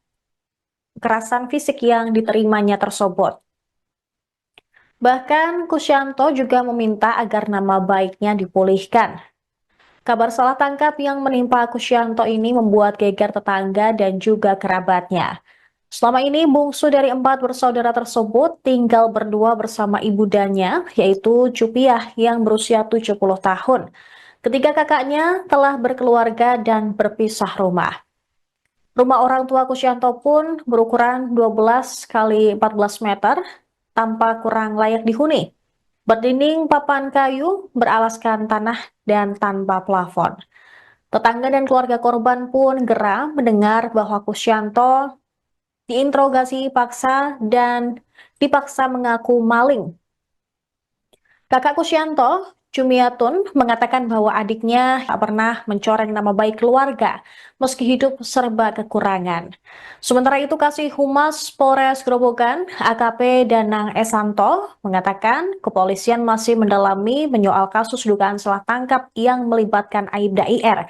kekerasan fisik yang diterimanya tersebut. Bahkan Kusyanto juga meminta agar nama baiknya dipulihkan. Kabar salah tangkap yang menimpa Kusyanto ini membuat geger tetangga dan juga kerabatnya. Selama ini bungsu dari 4 bersaudara tersebut tinggal berdua bersama ibundanya, yaitu Cupiah yang berusia 70 tahun. Ketiga kakaknya telah berkeluarga dan berpisah rumah. Rumah orang tua Kusyanto pun berukuran 12 kali 14 meter, tampak kurang layak dihuni. Berdinding papan kayu, beralaskan tanah, dan tanpa plafon. Tetangga dan keluarga korban pun geram mendengar bahwa Kusyanto diinterogasi paksa dan dipaksa mengaku maling. Kakak Kusyanto, Jumiatun, mengatakan bahwa adiknya tak pernah mencoreng nama baik keluarga, meski hidup serba kekurangan. Sementara itu, Kasih Humas Polres Grobogan, AKP Danang Esanto, mengatakan kepolisian masih mendalami menyoal kasus dugaan salah tangkap yang melibatkan Aibda IR,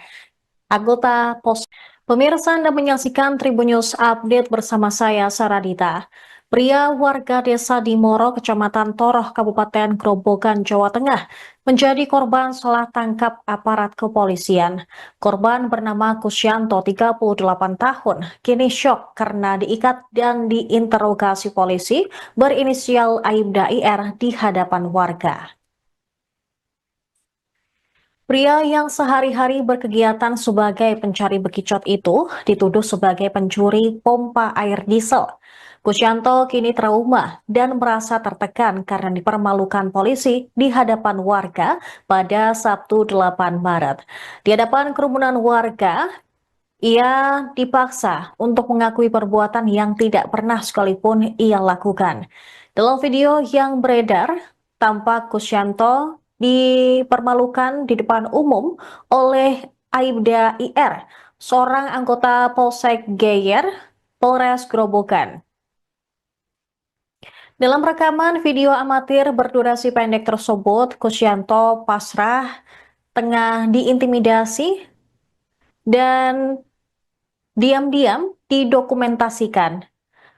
anggota pos. Pemirsa, Anda menyaksikan Tribun News Update bersama saya, Saradita. Pria warga desa Dimoro, Kecamatan Toroh, Kabupaten Grobogan, Jawa Tengah, Menjadi korban salah tangkap aparat kepolisian. Korban bernama Kusyanto, 38 tahun, kini syok karena diikat dan diinterogasi polisi berinisial Aibda IR di hadapan warga. Pria yang sehari-hari berkegiatan sebagai pencari bekicot itu dituduh sebagai pencuri pompa air diesel. Kusyanto kini trauma dan merasa tertekan karena dipermalukan polisi di hadapan warga pada Sabtu 8 Maret. Di hadapan kerumunan warga, ia dipaksa untuk mengakui perbuatan yang tidak pernah sekalipun ia lakukan. Dalam video yang beredar, tampak Kusyanto dipermalukan di depan umum oleh Aibda IR, seorang anggota Polsek Geyer, Polres Grobogan. Dalam rekaman video amatir berdurasi pendek tersebut, Kusyanto pasrah tengah diintimidasi dan diam-diam didokumentasikan.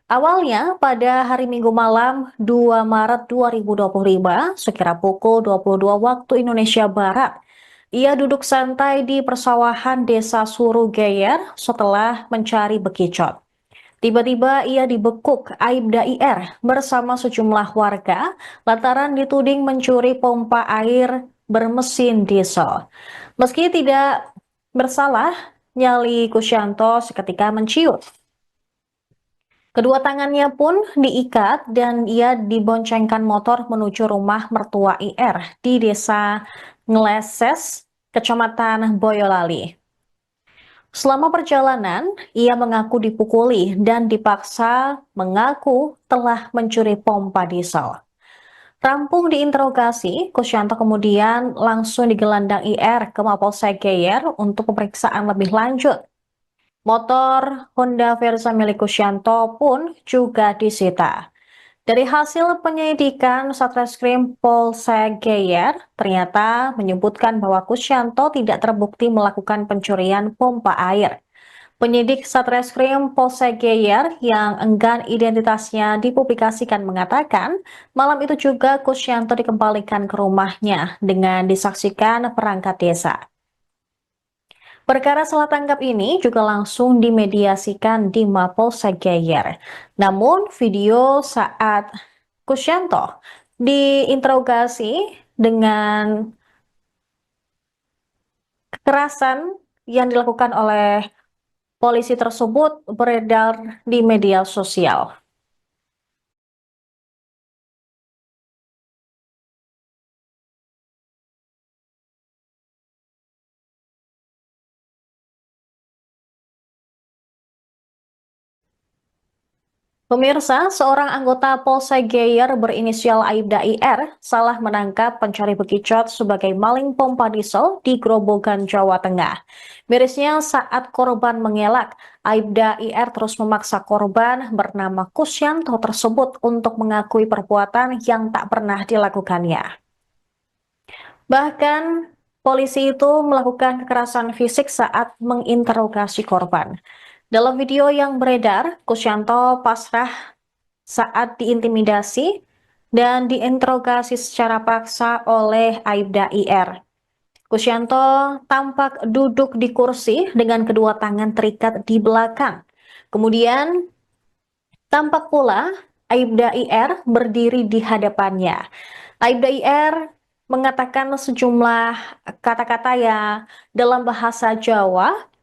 Awalnya pada hari Minggu malam 2 Maret 2025 sekira pukul 22 waktu Indonesia Barat, ia duduk santai di persawahan desa Surugeyer setelah mencari bekicot. Tiba-tiba ia dibekuk Aibda IR bersama sejumlah warga lantaran dituding mencuri pompa air bermesin diesel. Meski tidak bersalah, nyali Kusyanto seketika menciut. Kedua tangannya pun diikat dan ia diboncengkan motor menuju rumah mertua IR di desa Ngleses, Kecamatan Boyolali. Selama perjalanan, ia mengaku dipukuli dan dipaksa mengaku telah mencuri pompa diesel. Rampung diinterogasi, Kusyanto kemudian langsung digelandang IR ke Mapolsek Geyer untuk pemeriksaan lebih lanjut. Motor Honda Verza milik Kusyanto pun juga disita. Dari hasil penyelidikan, Satreskrim Polsek Geyer ternyata menyebutkan bahwa Kusyanto tidak terbukti melakukan pencurian pompa air. Penyidik Satreskrim Polsek Geyer yang enggan identitasnya dipublikasikan mengatakan, malam itu juga Kusyanto dikembalikan ke rumahnya dengan disaksikan perangkat desa. Perkara salah tangkap ini juga langsung dimediasikan di Mapolsek Geyer. Namun video saat Kusyanto diinterogasi dengan kekerasan yang dilakukan oleh polisi tersebut beredar di media sosial. Pemirsa, seorang anggota Polsek Geyer berinisial Aibda IR salah menangkap pencari bekicot sebagai maling pompa diesel di Grobogan, Jawa Tengah. Mirisnya saat korban mengelak, Aibda IR terus memaksa korban bernama Kusyanto tersebut untuk mengakui perbuatan yang tak pernah dilakukannya. Bahkan, polisi itu melakukan kekerasan fisik saat menginterogasi korban. Dalam video yang beredar, Kusyanto pasrah saat diintimidasi dan diinterogasi secara paksa oleh Aibda IR. Kusyanto tampak duduk di kursi dengan kedua tangan terikat di belakang. Kemudian tampak pula Aibda IR berdiri di hadapannya. Aibda IR mengatakan sejumlah kata-kata yang dalam bahasa Jawa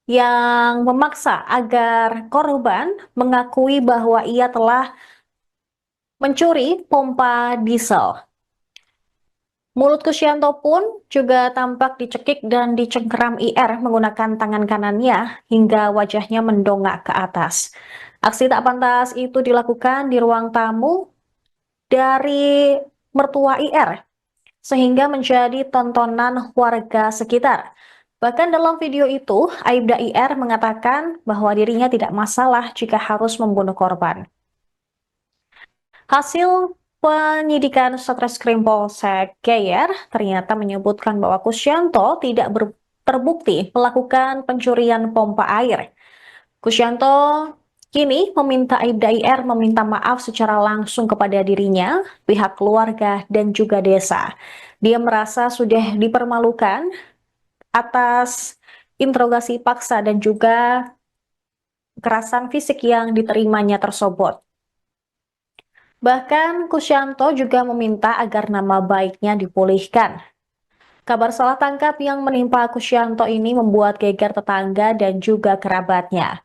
yang memaksa agar korban mengakui bahwa ia telah mencuri pompa diesel. Mulut Kusyanto pun juga tampak dicekik dan dicengkeram IR menggunakan tangan kanannya hingga wajahnya mendongak ke atas. Aksi tak pantas itu dilakukan di ruang tamu dari mertua IR, sehingga menjadi tontonan warga sekitar. Bahkan dalam video itu, Aibda IR mengatakan bahwa dirinya tidak masalah jika harus membunuh korban. Hasil penyidikan Satreskrim Polsek Geyer ternyata menyebutkan bahwa Kusyanto terbukti melakukan pencurian pompa air. Kusyanto kini meminta Aibda IR meminta maaf secara langsung kepada dirinya, pihak keluarga, dan juga desa. Dia merasa sudah dipermalukan atas interogasi paksa dan juga kekerasan fisik yang diterimanya tersebut. Bahkan Kusyanto juga meminta agar nama baiknya dipulihkan. Kabar salah tangkap yang menimpa Kusyanto ini membuat geger tetangga dan juga kerabatnya.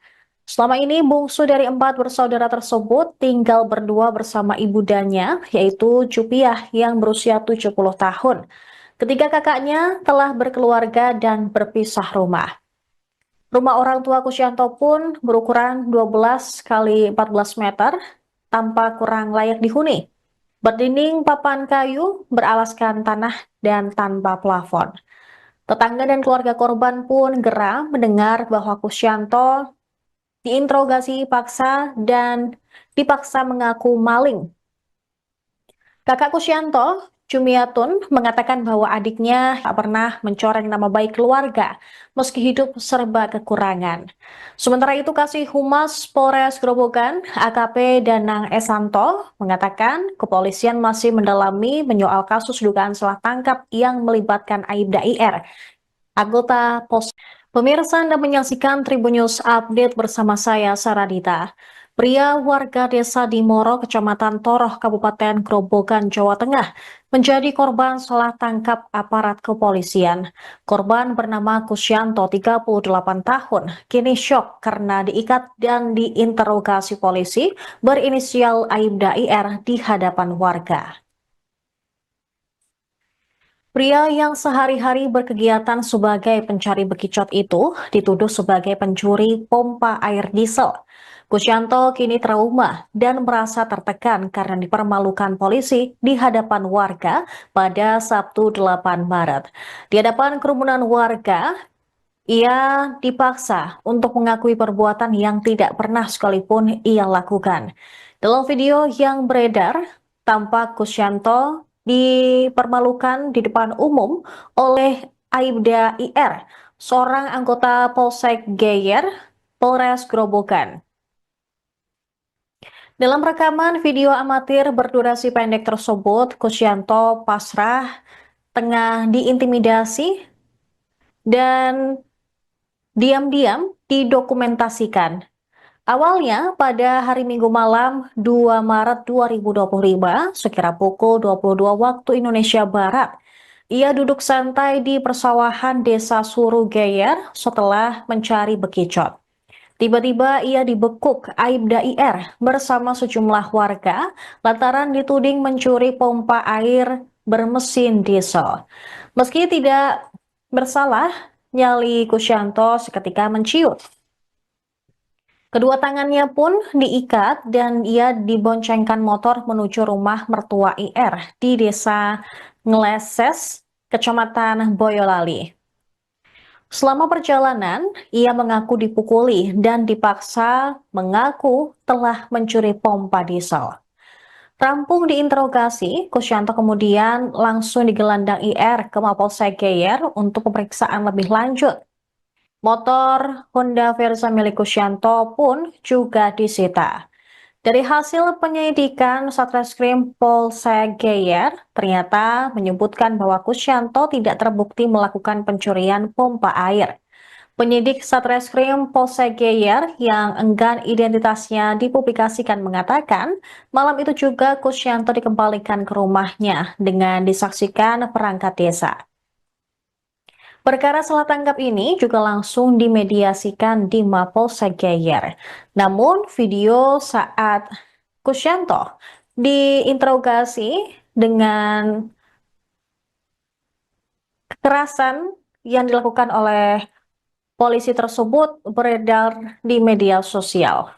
Selama ini bungsu dari 4 bersaudara tersebut tinggal berdua bersama ibundanya, yaitu Cupiah yang berusia 70 tahun. Ketiga kakaknya telah berkeluarga dan berpisah rumah. Rumah orang tua Kusyanto pun berukuran 12 kali 14 meter, tampak kurang layak dihuni. Berdinding papan kayu, beralaskan tanah, dan tanpa plafon. Tetangga dan keluarga korban pun geram mendengar bahwa Kusyanto diinterogasi paksa dan dipaksa mengaku maling. Kakak Kusyanto, Cumiatun, mengatakan bahwa adiknya tak pernah mencoreng nama baik keluarga, meski hidup serba kekurangan. Sementara itu, Kasih Humas Polres Grobogan, AKP Danang Esanto, mengatakan kepolisian masih mendalami menyoal kasus dugaan salah tangkap yang melibatkan Aibda IR, anggota pos. Pemirsa Anda menyaksikan Tribun News Update bersama saya, Saradita. Pria warga desa Dimoro, Kecamatan Toroh, Kabupaten Grobogan, Jawa Tengah, menjadi korban salah tangkap aparat kepolisian. Korban bernama Kusyanto, 38 tahun, kini syok karena diikat dan diinterogasi polisi berinisial Aibda IR di hadapan warga. Pria yang sehari-hari berkegiatan sebagai pencari bekicot itu dituduh sebagai pencuri pompa air diesel. Kusyanto kini trauma dan merasa tertekan karena dipermalukan polisi di hadapan warga pada Sabtu 8 Maret. Di hadapan kerumunan warga, ia dipaksa untuk mengakui perbuatan yang tidak pernah sekalipun ia lakukan. Dalam video yang beredar, tampak Kusyanto dipermalukan di depan umum oleh Aibda IR, seorang anggota Polsek Geyer, Polres Grobogan. Dalam rekaman video amatir berdurasi pendek tersebut, Kusyanto pasrah tengah diintimidasi dan diam-diam didokumentasikan. Awalnya pada hari Minggu malam 2 Maret 2025 sekira pukul 22 waktu Indonesia Barat, ia duduk santai di persawahan desa Surugeyer setelah mencari bekicot. Tiba-tiba ia dibekuk Aibda IR bersama sejumlah warga lantaran dituding mencuri pompa air bermesin diesel. Meski tidak bersalah, nyali Kusyanto seketika menciut. Kedua tangannya pun diikat dan ia diboncengkan motor menuju rumah mertua IR di desa Ngeleses, Kecamatan Boyolali. Selama perjalanan, ia mengaku dipukuli dan dipaksa mengaku telah mencuri pompa diesel. Rampung diinterogasi, Kusyanto kemudian langsung digelandang IR ke Mapolsek Geyer untuk pemeriksaan lebih lanjut. Motor Honda Verza milik Kusyanto pun juga disita. Dari hasil penyelidikan, Satreskrim Polsek Geyer ternyata menyebutkan bahwa Kusyanto tidak terbukti melakukan pencurian pompa air. Penyidik Satreskrim Polsek Geyer yang enggan identitasnya dipublikasikan mengatakan, malam itu juga Kusyanto dikembalikan ke rumahnya dengan disaksikan perangkat desa. Perkara salah tangkap ini juga langsung dimediasikan di Mapolsek Geyer. Namun, video saat Kusyanto diinterogasi dengan kekerasan yang dilakukan oleh polisi tersebut beredar di media sosial.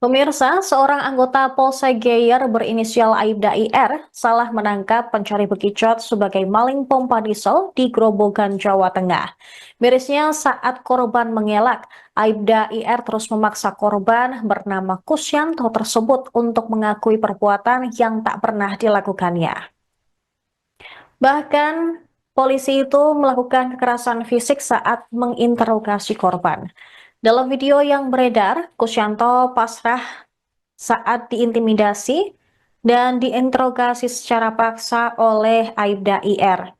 Pemirsa, seorang anggota Polsek Geyer berinisial Aibda IR salah menangkap pencuri bekicot sebagai maling pompa diesel di Grobogan, Jawa Tengah. Mirisnya saat korban mengelak, Aibda IR terus memaksa korban bernama Kusyanto tersebut untuk mengakui perbuatan yang tak pernah dilakukannya. Bahkan, polisi itu melakukan kekerasan fisik saat menginterogasi korban. Dalam video yang beredar, Kusyanto pasrah saat diintimidasi dan diinterogasi secara paksa oleh Aibda IR.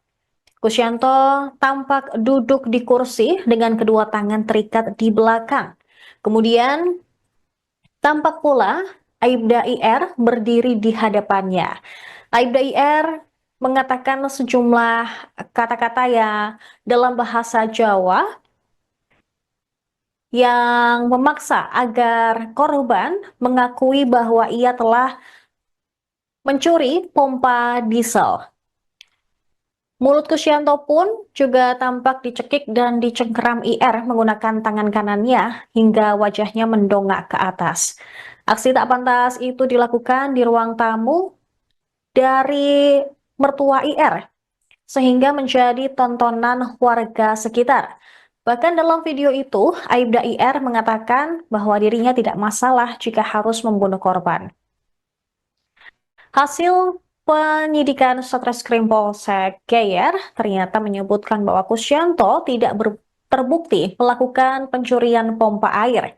Kusyanto tampak duduk di kursi dengan kedua tangan terikat di belakang. Kemudian tampak pula Aibda IR berdiri di hadapannya. Aibda IR mengatakan sejumlah kata-kata ya dalam bahasa Jawa yang memaksa agar korban mengakui bahwa ia telah mencuri pompa diesel. Mulut Kusyanto pun juga tampak dicekik dan dicengkeram IR menggunakan tangan kanannya hingga wajahnya mendongak ke atas. Aksi tak pantas itu dilakukan di ruang tamu dari mertua IR, sehingga menjadi tontonan warga sekitar. Bahkan dalam video itu, Aibda IR mengatakan bahwa dirinya tidak masalah jika harus membunuh korban. Hasil penyidikan Satreskrim Polsek Geyer ternyata menyebutkan bahwa Kusyanto tidak terbukti melakukan pencurian pompa air.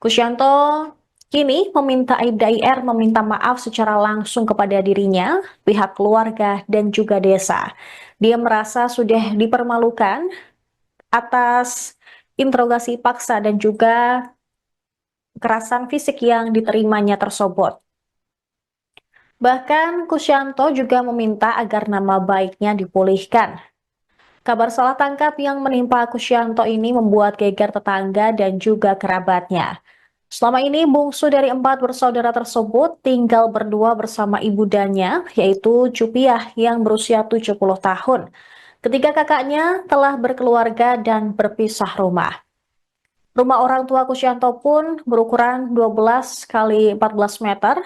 Kusyanto kini meminta Aibda IR meminta maaf secara langsung kepada dirinya, pihak keluarga, dan juga desa. Dia merasa sudah dipermalukan atas interogasi paksa dan juga kekerasan fisik yang diterimanya tersebut. Bahkan Kusyanto juga meminta agar nama baiknya dipulihkan. Kabar salah tangkap yang menimpa Kusyanto ini membuat geger tetangga dan juga kerabatnya. Selama ini bungsu dari 4 bersaudara tersebut tinggal berdua bersama ibundanya, yaitu Cupiah yang berusia 70 tahun. Ketiga kakaknya telah berkeluarga dan berpisah rumah. Rumah orang tua Kusyanto pun berukuran 12 kali 14 meter,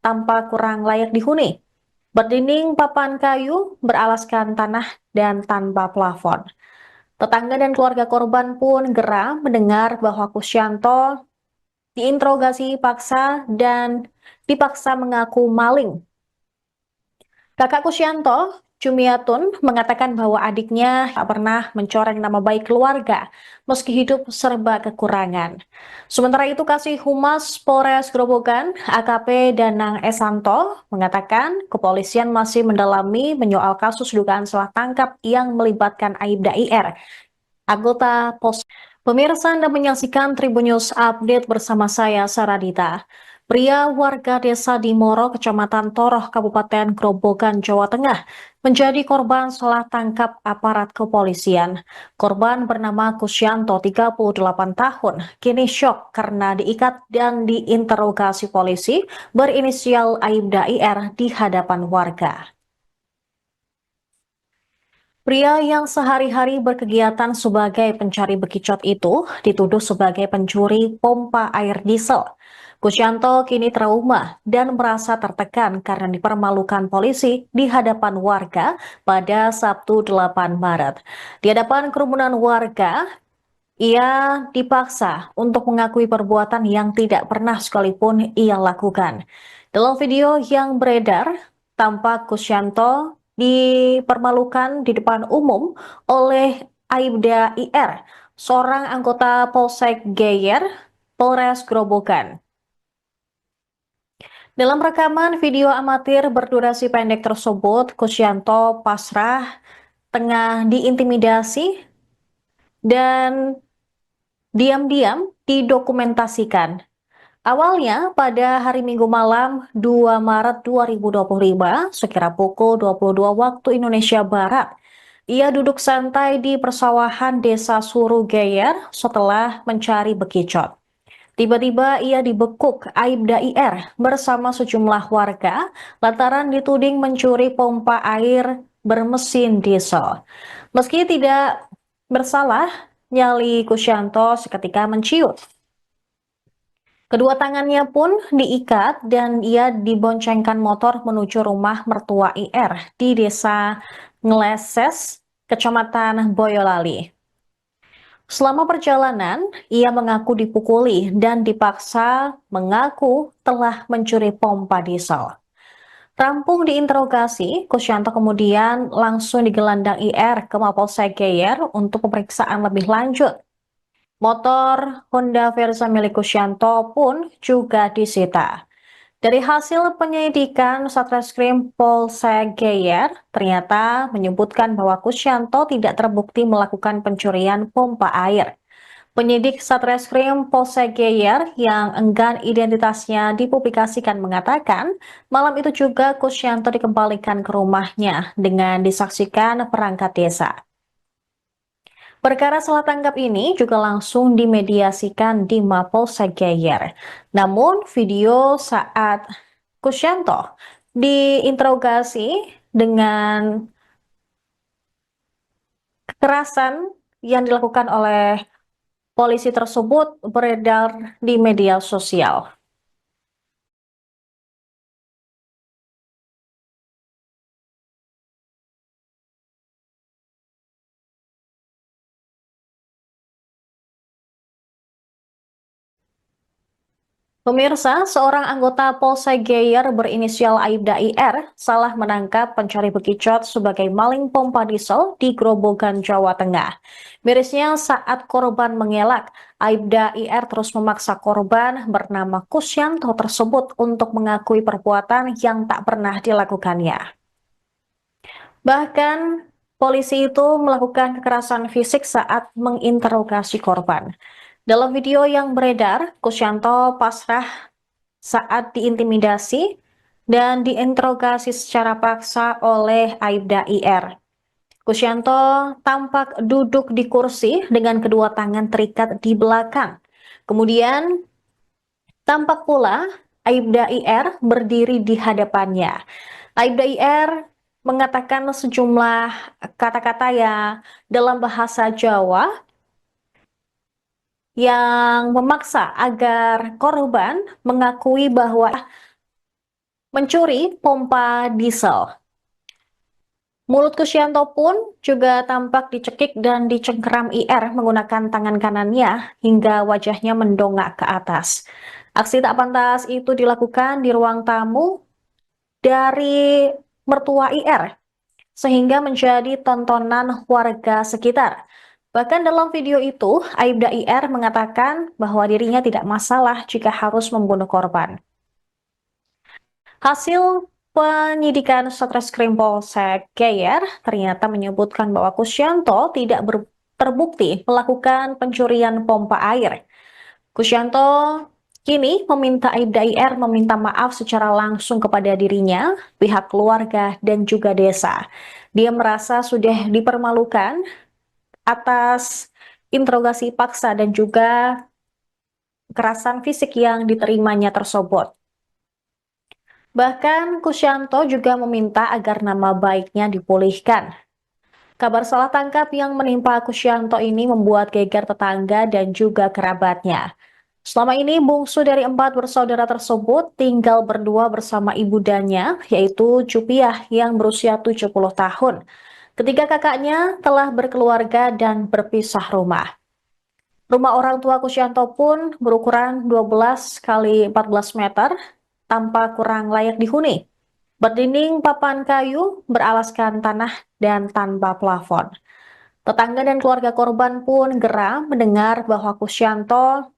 tanpa kurang layak dihuni. Berdinding papan kayu, beralaskan tanah, dan tanpa plafon. Tetangga dan keluarga korban pun geram mendengar bahwa Kusyanto diinterogasi paksa dan dipaksa mengaku maling. Kakak Kusyanto, Cumiatun, mengatakan bahwa adiknya tak pernah mencoreng nama baik keluarga, meski hidup serba kekurangan. Sementara itu, Kasih Humas Polres Grobogan, AKP Danang Esanto, mengatakan kepolisian masih mendalami menyoal kasus dugaan salah tangkap yang melibatkan Aibda IR, anggota pos. Pemirsa, Anda menyaksikan Tribun News Update bersama saya, Saradita. Pria warga desa Dimoro, Kecamatan Toroh, Kabupaten Grobogan, Jawa Tengah, menjadi korban salah tangkap aparat kepolisian. Korban bernama Kusyanto, 38 tahun, kini syok karena diikat dan diinterogasi polisi berinisial Aibda IR di hadapan warga. Pria yang sehari-hari berkegiatan sebagai pencari bekicot itu dituduh sebagai pencuri pompa air diesel. Kusyanto kini trauma dan merasa tertekan karena dipermalukan polisi di hadapan warga pada Sabtu 8 Maret. Di hadapan kerumunan warga, ia dipaksa untuk mengakui perbuatan yang tidak pernah sekalipun ia lakukan. Dalam video yang beredar, tampak Kusyanto dipermalukan di depan umum oleh Aibda IR, seorang anggota Polsek Geyer, Polres Grobogan. Dalam rekaman video amatir berdurasi pendek tersebut, Kusyanto pasrah tengah diintimidasi dan diam-diam didokumentasikan. Awalnya pada hari Minggu malam 2 Maret 2025, sekira pukul 22 waktu Indonesia Barat, ia duduk santai di persawahan desa Suru Geyer setelah mencari bekicot. Tiba-tiba ia dibekuk Aibda IR bersama sejumlah warga lantaran dituding mencuri pompa air bermesin diesel. Meski tidak bersalah, nyali Kusyanto seketika menciut. Kedua tangannya pun diikat dan ia diboncengkan motor menuju rumah mertua IR di desa Ngeleses, Kecamatan Boyolali. Selama perjalanan, ia mengaku dipukuli dan dipaksa mengaku telah mencuri pompa diesel. Rampung diinterogasi, Kusyanto kemudian langsung digelandang IR ke Mapolsek Geyer untuk pemeriksaan lebih lanjut. Motor Honda Verza milik Kusyanto pun juga disita. Dari hasil penyelidikan, Satreskrim Polsek Geyer ternyata menyebutkan bahwa Kusyanto tidak terbukti melakukan pencurian pompa air. Penyidik Satreskrim Polsek Geyer yang enggan identitasnya dipublikasikan mengatakan, malam itu juga Kusyanto dikembalikan ke rumahnya dengan disaksikan perangkat desa. Perkara salah tangkap ini juga langsung dimediasikan di Mapolsek Geyer. Namun, video saat Kusyanto diinterogasi dengan kekerasan yang dilakukan oleh polisi tersebut beredar di media sosial. Pemirsa, seorang anggota Polsek Geyer berinisial Aibda IR salah menangkap pencuri bekicot sebagai maling pompa diesel di Grobogan, Jawa Tengah. Mirisnya saat korban mengelak, Aibda IR terus memaksa korban bernama Kusyanto tersebut untuk mengakui perbuatan yang tak pernah dilakukannya. Bahkan, polisi itu melakukan kekerasan fisik saat menginterogasi korban. Dalam video yang beredar, Kusyanto pasrah saat diintimidasi dan diinterogasi secara paksa oleh Aibda IR. Kusyanto tampak duduk di kursi dengan kedua tangan terikat di belakang. Kemudian tampak pula Aibda IR berdiri di hadapannya. Aibda IR mengatakan sejumlah kata-kata ya dalam bahasa Jawa yang memaksa agar korban mengakui bahwa mencuri pompa diesel. Mulut Kusyanto pun juga tampak dicekik dan dicengkeram IR menggunakan tangan kanannya hingga wajahnya mendongak ke atas. Aksi tak pantas itu dilakukan di ruang tamu dari mertua IR, sehingga menjadi tontonan warga sekitar. Bahkan dalam video itu, Aibda IR mengatakan bahwa dirinya tidak masalah jika harus membunuh korban. Hasil penyidikan Satreskrim Polsek Geyer ternyata menyebutkan bahwa Kusyanto tidak terbukti melakukan pencurian pompa air. Kusyanto kini meminta Aibda IR meminta maaf secara langsung kepada dirinya, pihak keluarga, dan juga desa. Dia merasa sudah dipermalukan atas interogasi paksa dan juga kekerasan fisik yang diterimanya tersebut. Bahkan Kusyanto juga meminta agar nama baiknya dipulihkan. Kabar salah tangkap yang menimpa Kusyanto ini membuat geger tetangga dan juga kerabatnya. Selama ini bungsu dari 4 bersaudara tersebut tinggal berdua bersama ibundanya, yaitu Cupiah yang berusia 70 tahun. Ketiga kakaknya telah berkeluarga dan berpisah rumah. Rumah orang tua Kusyanto pun berukuran 12 kali 14 meter, tanpa kurang layak dihuni. Berdinding papan kayu, beralaskan tanah, dan tanpa plafon. Tetangga dan keluarga korban pun geram mendengar bahwa Kusyanto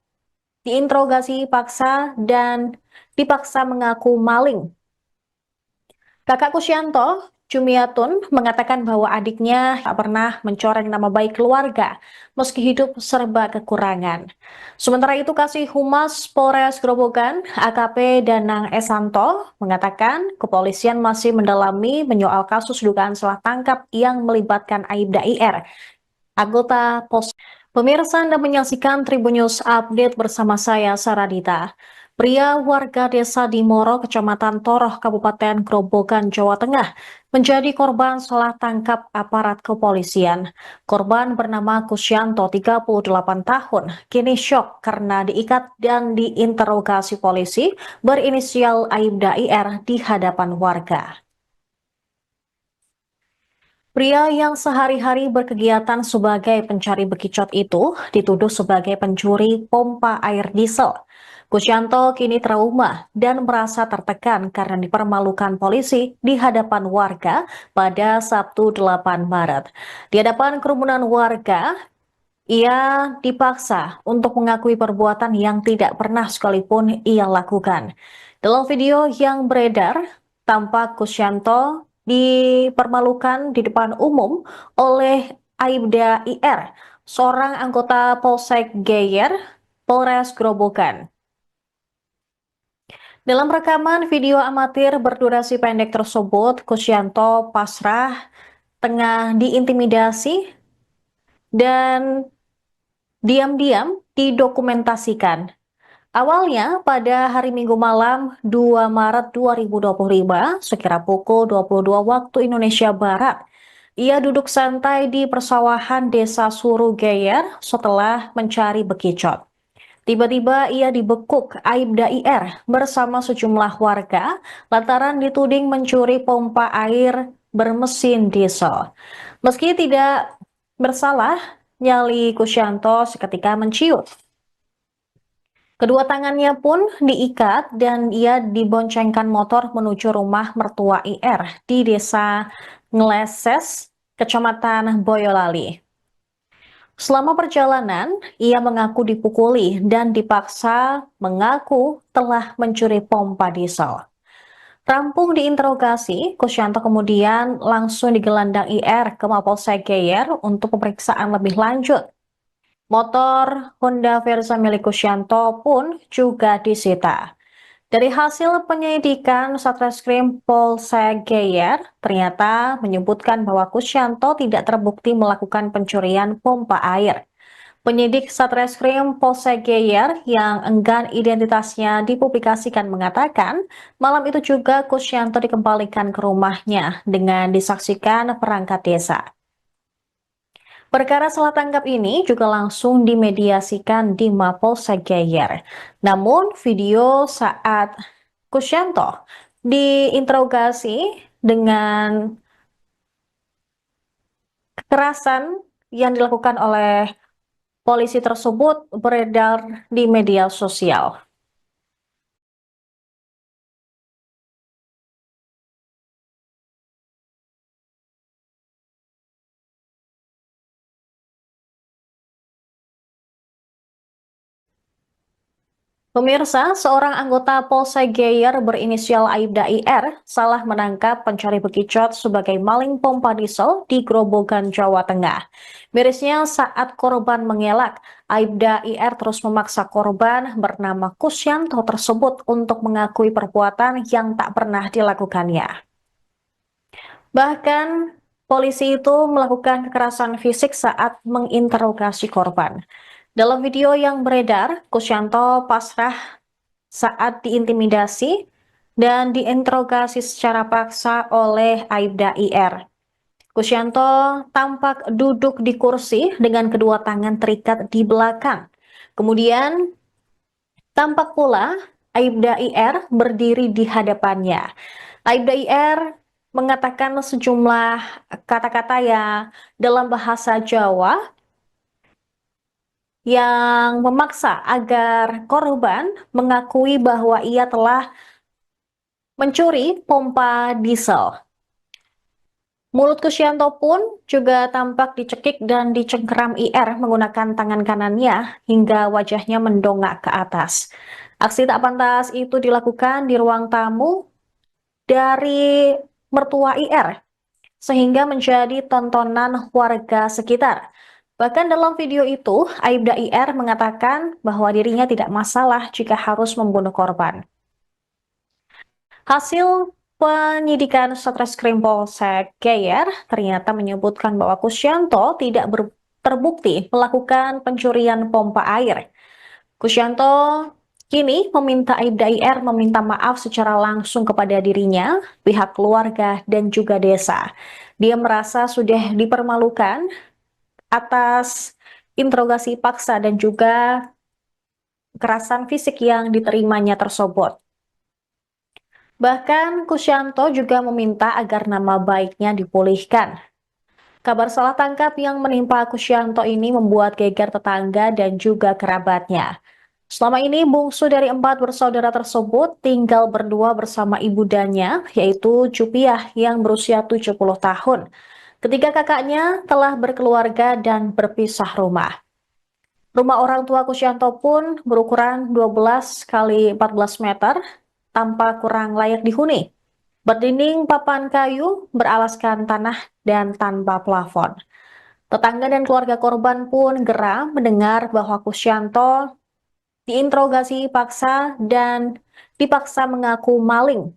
diinterogasi paksa dan dipaksa mengaku maling. Kakak Kusyanto, Jumiatun, mengatakan bahwa adiknya tak pernah mencoreng nama baik keluarga, meski hidup serba kekurangan. Sementara itu, Kasih Humas Polres Grobogan, AKP Danang Esanto, mengatakan kepolisian masih mendalami menyoal kasus dugaan salah tangkap yang melibatkan Aibda IR, anggota Pos. Pemirsa, Anda menyaksikan Tribun News Update bersama saya, Saradita. Pria warga desa Dimoro, Kecamatan Toroh, Kabupaten Grobogan, Jawa Tengah, menjadi korban salah tangkap aparat kepolisian. Korban bernama Kusyanto, 38 tahun, kini syok karena diikat dan diinterogasi polisi berinisial Aibda IR di hadapan warga. Pria yang sehari-hari berkegiatan sebagai pencari bekicot itu dituduh sebagai pencuri pompa air diesel. Kusyanto kini trauma dan merasa tertekan karena dipermalukan polisi di hadapan warga pada Sabtu 8 Maret. Di hadapan kerumunan warga, ia dipaksa untuk mengakui perbuatan yang tidak pernah sekalipun ia lakukan. Dalam video yang beredar, tampak Kusyanto dipermalukan di depan umum oleh Aibda IR, seorang anggota Polsek Geyer, Polres Grobogan. Dalam rekaman video amatir berdurasi pendek tersebut, Kusyanto pasrah tengah diintimidasi dan diam-diam didokumentasikan. Awalnya pada hari Minggu malam 2 Maret 2025, sekira pukul 22 waktu Indonesia Barat, ia duduk santai di persawahan desa Surugeyer setelah mencari bekicot. Tiba-tiba ia dibekuk Aibda IR bersama sejumlah warga lantaran dituding mencuri pompa air bermesin diesel. Meski tidak bersalah, nyali Kusyanto seketika menciut. Kedua tangannya pun diikat dan ia diboncengkan motor menuju rumah mertua IR di desa Ngleses, Kecamatan Boyolali. Selama perjalanan, ia mengaku dipukuli dan dipaksa mengaku telah mencuri pompa diesel. Rampung diinterogasi, Kusyanto kemudian langsung digelandang IR ke Mapolsek Geyer untuk pemeriksaan lebih lanjut. Motor Honda Verza milik Kusyanto pun juga disita. Dari hasil penyelidikan Satreskrim Polsek Geyer, ternyata menyebutkan bahwa Kusyanto tidak terbukti melakukan pencurian pompa air. Penyidik Satreskrim Polsek Geyer yang enggan identitasnya dipublikasikan mengatakan, malam itu juga Kusyanto dikembalikan ke rumahnya dengan disaksikan perangkat desa. Perkara salah tangkap ini juga langsung dimediasikan di Mapolsek Geyer. Namun, video saat Kusyanto diinterogasi dengan kekerasan yang dilakukan oleh polisi tersebut beredar di media sosial. Pemirsa, seorang anggota Polsek Geyer berinisial Aibda IR salah menangkap pencari bekicot sebagai maling pompa diesel di Grobogan, Jawa Tengah. Mirisnya saat korban mengelak, Aibda IR terus memaksa korban bernama Kusyanto tersebut untuk mengakui perbuatan yang tak pernah dilakukannya. Bahkan, polisi itu melakukan kekerasan fisik saat menginterogasi korban. Dalam video yang beredar, Kusyanto pasrah saat diintimidasi dan diinterogasi secara paksa oleh Aibda IR. Kusyanto tampak duduk di kursi dengan kedua tangan terikat di belakang. Kemudian tampak pula Aibda IR berdiri di hadapannya. Aibda IR mengatakan sejumlah kata-kata yang dalam bahasa Jawa yang memaksa agar korban mengakui bahwa ia telah mencuri pompa diesel. Mulut Kusyanto pun juga tampak dicekik dan dicengkeram IR menggunakan tangan kanannya hingga wajahnya mendongak ke atas. Aksi tak pantas itu dilakukan di ruang tamu dari mertua IR, sehingga menjadi tontonan warga sekitar. Bahkan dalam video itu, Aibda IR mengatakan bahwa dirinya tidak masalah jika harus membunuh korban. Hasil penyidikan Satreskrim Polsek Geyer ternyata menyebutkan bahwa Kusyanto terbukti melakukan pencurian pompa air. Kusyanto Kini meminta Aibda IR meminta maaf secara langsung kepada dirinya, pihak keluarga, dan juga desa. Dia merasa sudah dipermalukan atas interogasi paksa dan juga kekerasan fisik yang diterimanya tersebut. Bahkan Kusyanto juga meminta agar nama baiknya dipulihkan. Kabar salah tangkap yang menimpa Kusyanto ini membuat geger tetangga dan juga kerabatnya. Selama ini bungsu dari 4 bersaudara tersebut tinggal berdua bersama ibundanya, yaitu Cupiah yang berusia 70 tahun. Ketiga kakaknya telah berkeluarga dan berpisah rumah. Rumah orang tua Kusyanto pun berukuran 12 kali 14 meter, tanpa kurang layak dihuni. Berdinding papan kayu, beralaskan tanah, dan tanpa plafon. Tetangga dan keluarga korban pun geram mendengar bahwa Kusyanto diinterogasi paksa dan dipaksa mengaku maling.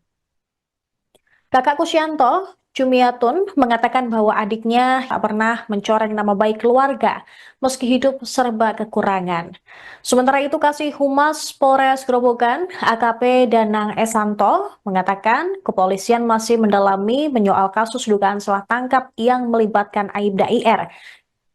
Kakak Kusyanto, Jumiatun, mengatakan bahwa adiknya tak pernah mencoreng nama baik keluarga, meski hidup serba kekurangan. Sementara itu, Kasih Humas Polres Grobogan, AKP Danang Esanto, mengatakan kepolisian masih mendalami menyoal kasus dugaan salah tangkap yang melibatkan Aibda IR,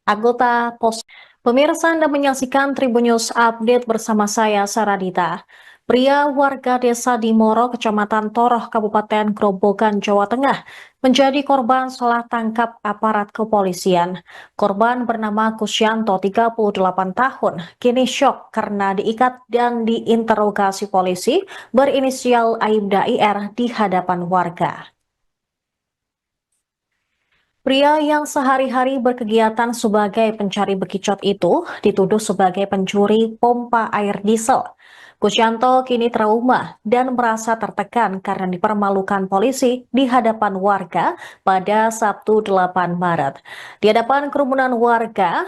anggota pos. Pemirsa, Anda menyaksikan Tribun News Update bersama saya, Saradita. Pria warga desa Dimoro, Kecamatan Toroh, Kabupaten Grobogan, Jawa Tengah, menjadi korban salah tangkap aparat kepolisian. Korban bernama Kusyanto, 38 tahun, kini syok karena diikat dan diinterogasi polisi berinisial Aibda IR di hadapan warga. Pria yang sehari-hari berkegiatan sebagai pencari bekicot itu dituduh sebagai pencuri pompa air diesel. Kusyanto kini trauma dan merasa tertekan karena dipermalukan polisi di hadapan warga pada Sabtu 8 Maret. Di hadapan kerumunan warga,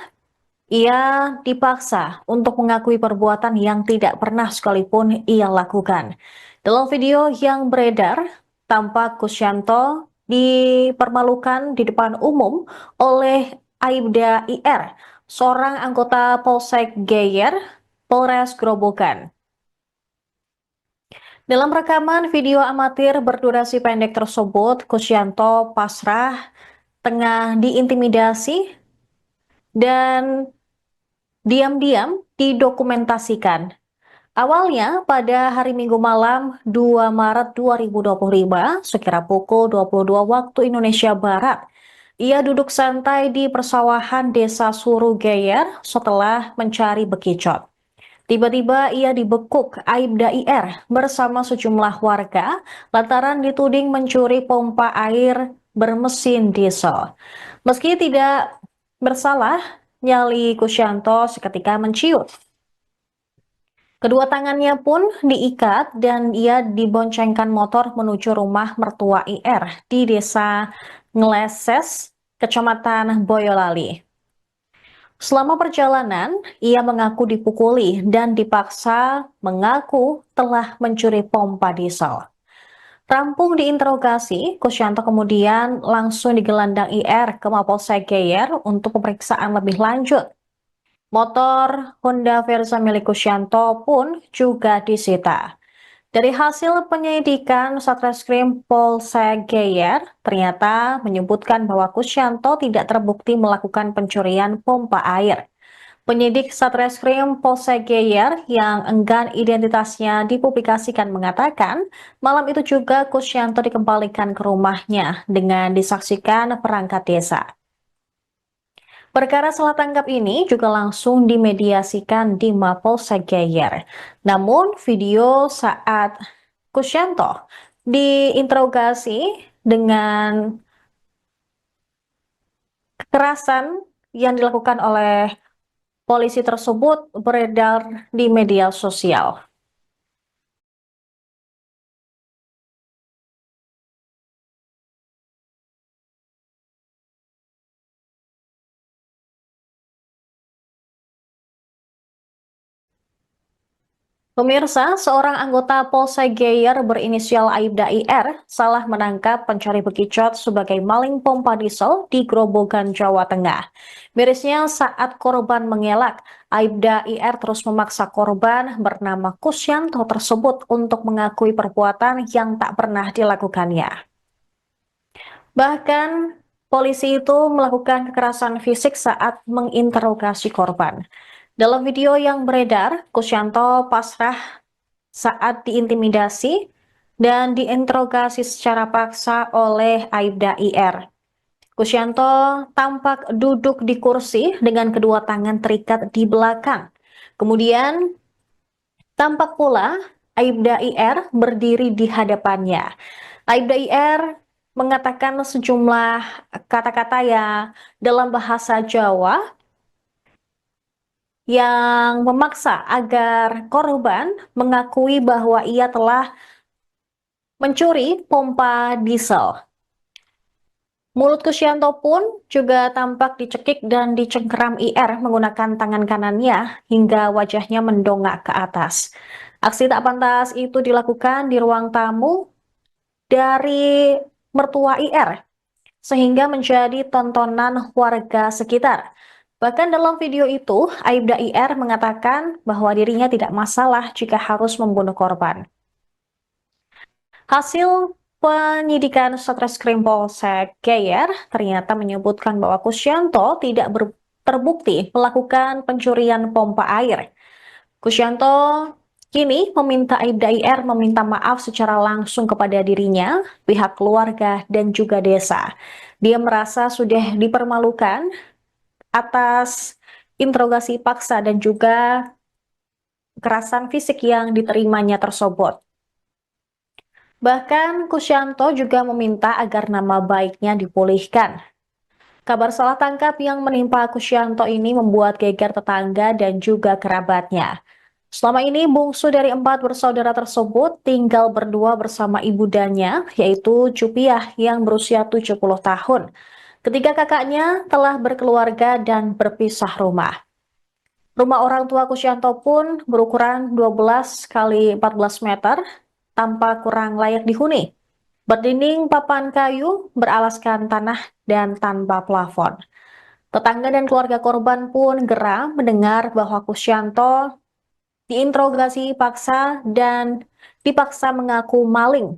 ia dipaksa untuk mengakui perbuatan yang tidak pernah sekalipun ia lakukan. Dalam video yang beredar, tampak Kusyanto dipermalukan di depan umum oleh Aibda IR, seorang anggota Polsek Geyer, Polres Grobogan. Dalam rekaman video amatir berdurasi pendek tersebut, Kusyanto pasrah tengah diintimidasi dan diam-diam didokumentasikan. Awalnya pada hari Minggu malam 2 Maret 2025, sekira pukul 22 waktu Indonesia Barat, ia duduk santai di persawahan desa Surugeyer setelah mencari bekicot. Tiba-tiba ia dibekuk Aibda IR bersama sejumlah warga lantaran dituding mencuri pompa air bermesin diesel. Meski tidak bersalah, nyali Kusyanto seketika menciut. Kedua tangannya pun diikat dan ia diboncengkan motor menuju rumah mertua IR di desa Ngleses, Kecamatan Boyolali. Selama perjalanan, ia mengaku dipukuli dan dipaksa mengaku telah mencuri pompa diesel. Rampung diinterogasi, Kusyanto kemudian langsung digelandang IR ke Mapolsek Geyer untuk pemeriksaan lebih lanjut. Motor Honda Verza milik Kusyanto pun juga disita. Dari hasil penyelidikan, Satreskrim Polsek Geyer ternyata menyebutkan bahwa Kusyanto tidak terbukti melakukan pencurian pompa air. Penyidik Satreskrim Polsek Geyer yang enggan identitasnya dipublikasikan mengatakan, malam itu juga Kusyanto dikembalikan ke rumahnya dengan disaksikan perangkat desa. Perkara salah tangkap ini juga langsung dimediasikan di Mapolsek Geyer. Namun, video saat Kusyanto diinterogasi dengan kekerasan yang dilakukan oleh polisi tersebut beredar di media sosial. Pemirsa, seorang anggota Polsek Geyer berinisial Aibda IR salah menangkap pencuri bekicot sebagai maling pompa diesel di Grobogan, Jawa Tengah. Mirisnya saat korban mengelak, Aibda IR terus memaksa korban bernama Kusyanto tersebut untuk mengakui perbuatan yang tak pernah dilakukannya. Bahkan, polisi itu melakukan kekerasan fisik saat menginterogasi korban. Dalam video yang beredar, Kusyanto pasrah saat diintimidasi dan diinterogasi secara paksa oleh Aibda IR. Kusyanto tampak duduk di kursi dengan kedua tangan terikat di belakang. Kemudian tampak pula Aibda IR berdiri di hadapannya. Aibda IR mengatakan sejumlah kata-kata ya dalam bahasa Jawa yang memaksa agar korban mengakui bahwa ia telah mencuri pompa diesel. Mulut Kusyanto pun juga tampak dicekik dan dicengkeram IR menggunakan tangan kanannya hingga wajahnya mendongak ke atas. Aksi tak pantas itu dilakukan di ruang tamu dari mertua IR, sehingga menjadi tontonan warga sekitar. Bahkan dalam video itu, Aibda IR mengatakan bahwa dirinya tidak masalah jika harus membunuh korban. Hasil penyidikan Satreskrim Polsek Geyer ternyata menyebutkan bahwa Kusyanto tidak terbukti melakukan pencurian pompa air. Kusyanto kini meminta Aibda IR meminta maaf secara langsung kepada dirinya, pihak keluarga, dan juga desa. Dia merasa sudah dipermalukan atas interogasi paksa dan juga kekerasan fisik yang diterimanya tersebut. Bahkan Kusyanto juga meminta agar nama baiknya dipulihkan. Kabar salah tangkap yang menimpa Kusyanto ini membuat geger tetangga dan juga kerabatnya. Selama ini bungsu dari 4 bersaudara tersebut tinggal berdua bersama ibundanya, yaitu Cupiah yang berusia 70 tahun. Ketiga kakaknya telah berkeluarga dan berpisah rumah. Rumah orang tua Kusyanto pun berukuran 12 kali 14 meter, tanpa kurang layak dihuni. Berdinding papan kayu, beralaskan tanah, dan tanpa plafon. Tetangga dan keluarga korban pun geram mendengar bahwa Kusyanto diinterogasi paksa dan dipaksa mengaku maling.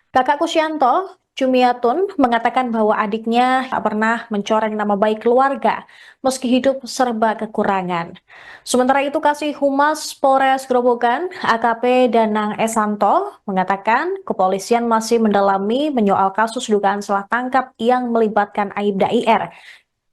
Kakak Kusyanto, Jumiatun, mengatakan bahwa adiknya tak pernah mencoreng nama baik keluarga, meski hidup serba kekurangan. Sementara itu, Kasih Humas Polres Grobogan, AKP Danang Esanto, mengatakan kepolisian masih mendalami menyoal kasus dugaan salah tangkap yang melibatkan Aibda IR,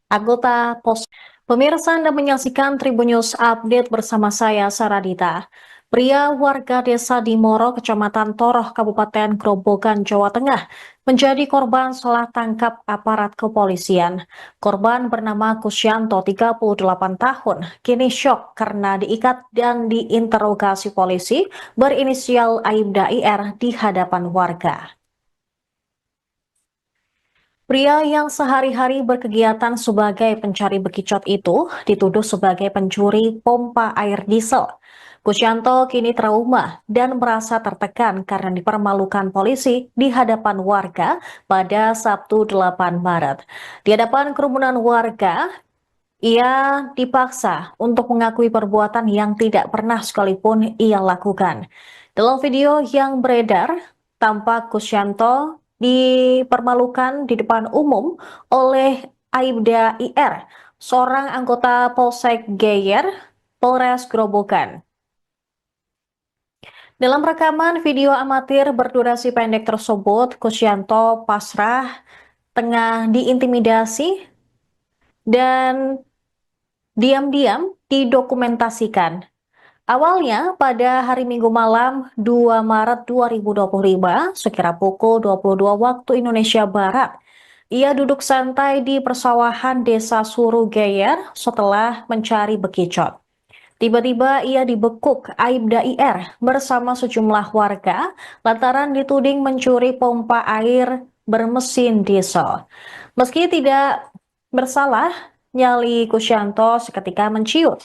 anggota pos. Pemirsa, Anda menyaksikan Tribun News Update bersama saya, Saradita. Pria warga desa Dimoro, Kecamatan Toroh, Kabupaten Grobogan, Jawa Tengah, menjadi korban salah tangkap aparat kepolisian. Korban bernama Kusyanto, 38 tahun, kini syok karena diikat dan diinterogasi polisi berinisial Aibda IR di hadapan warga. Pria yang sehari-hari berkegiatan sebagai pencari bekicot itu dituduh sebagai pencuri pompa air diesel. Kusyanto kini trauma dan merasa tertekan karena dipermalukan polisi di hadapan warga pada Sabtu 8 Maret. Di hadapan kerumunan warga, ia dipaksa untuk mengakui perbuatan yang tidak pernah sekalipun ia lakukan. Dalam video yang beredar, tampak Kusyanto dipermalukan di depan umum oleh Aibda IR, seorang anggota Polsek Geyer, Polres Grobogan. Dalam rekaman video amatir berdurasi pendek tersebut, Kusyanto pasrah tengah diintimidasi dan diam-diam didokumentasikan. Awalnya pada hari Minggu malam 2 Maret 2025 sekira pukul 22 waktu Indonesia Barat, ia duduk santai di persawahan desa Suru Geyer setelah mencari bekicot. Tiba-tiba ia dibekuk Aibda IR bersama sejumlah warga lantaran dituding mencuri pompa air bermesin diesel. Meski tidak bersalah, nyali Kusyanto seketika menciut.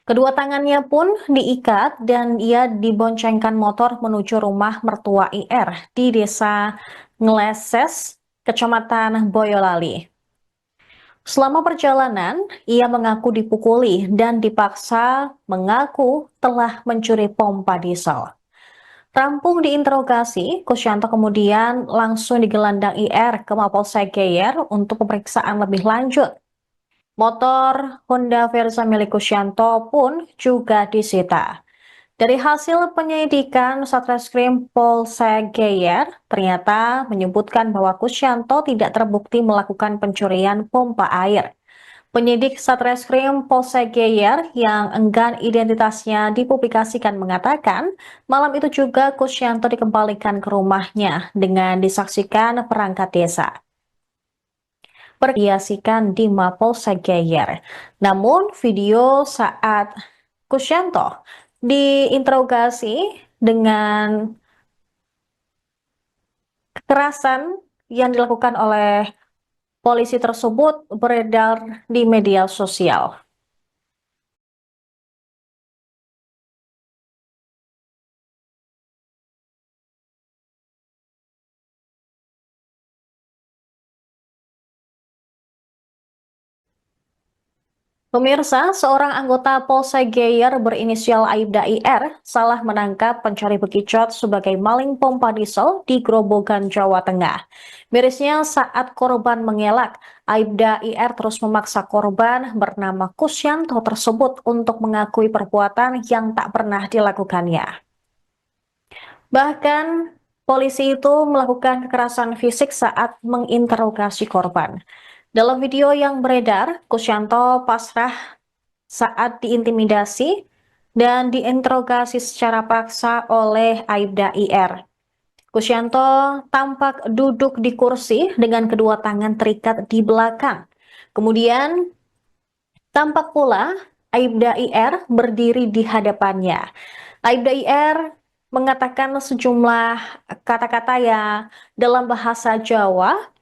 Kedua tangannya pun diikat dan ia diboncengkan motor menuju rumah mertua IR di desa Ngleses, Kecamatan Boyolali. Selama perjalanan, ia mengaku dipukuli dan dipaksa mengaku telah mencuri pompa diesel. Rampung diinterogasi, Kusyanto kemudian langsung digelandang IR ke Mapolsek Geyer untuk pemeriksaan lebih lanjut. Motor Honda Verza milik Kusyanto pun juga disita. Dari hasil penyelidikan Satreskrim Polsek Geyer, ternyata menyebutkan bahwa Kusyanto tidak terbukti melakukan pencurian pompa air. Penyidik Satreskrim Polsek Geyer yang enggan identitasnya dipublikasikan mengatakan, malam itu juga Kusyanto dikembalikan ke rumahnya dengan disaksikan perangkat desa perhiasikan di Mapolsek Geyer. Namun video saat Kusyanto diinterogasi dengan kekerasan yang dilakukan oleh polisi tersebut beredar di media sosial. Pemirsa, seorang anggota Polsek Geyer berinisial Aibda IR salah menangkap pencari bekicot sebagai maling pompa diesel di Grobogan, Jawa Tengah. Mirisnya saat korban mengelak, Aibda IR terus memaksa korban bernama Kusyanto tersebut untuk mengakui perbuatan yang tak pernah dilakukannya. Bahkan, polisi itu melakukan kekerasan fisik saat menginterogasi korban. Dalam video yang beredar, Kusyanto pasrah saat diintimidasi dan diinterogasi secara paksa oleh Aibda IR. Kusyanto tampak duduk di kursi dengan kedua tangan terikat di belakang. Kemudian tampak pula Aibda IR berdiri di hadapannya. Aibda IR mengatakan sejumlah kata-kata yang dalam bahasa Jawa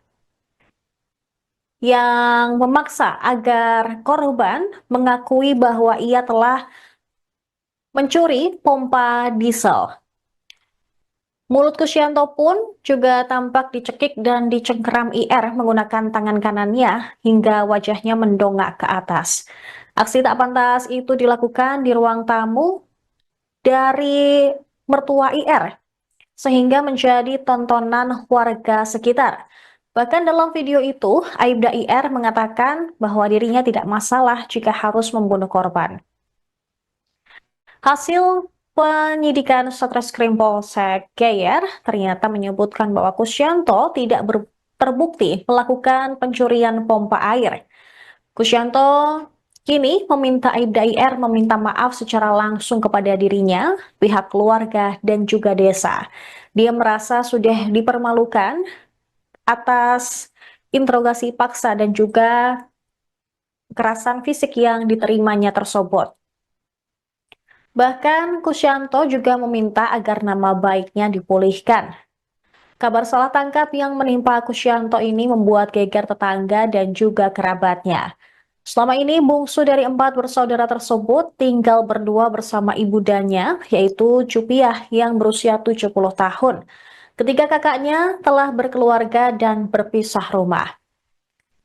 yang memaksa agar korban mengakui bahwa ia telah mencuri pompa diesel. Mulut Kusyanto pun juga tampak dicekik dan dicengkeram IR menggunakan tangan kanannya hingga wajahnya mendongak ke atas. Aksi tak pantas itu dilakukan di ruang tamu dari mertua IR, sehingga menjadi tontonan warga sekitar. Bahkan dalam video itu, Aibda IR mengatakan bahwa dirinya tidak masalah jika harus membunuh korban. Hasil penyidikan Satreskrim Polsek Geyer ternyata menyebutkan bahwa Kusyanto tidak terbukti melakukan pencurian pompa air. Kusyanto kini meminta Aibda IR meminta maaf secara langsung kepada dirinya, pihak keluarga, dan juga desa. Dia merasa sudah dipermalukan atas interogasi paksa dan juga kekerasan fisik yang diterimanya tersebut. Bahkan Kusyanto juga meminta agar nama baiknya dipulihkan. Kabar salah tangkap yang menimpa Kusyanto ini membuat geger tetangga dan juga kerabatnya. Selama ini bungsu dari 4 bersaudara tersebut tinggal berdua bersama ibundanya, yaitu Cupiah yang berusia 70 tahun. Ketiga kakaknya telah berkeluarga dan berpisah rumah.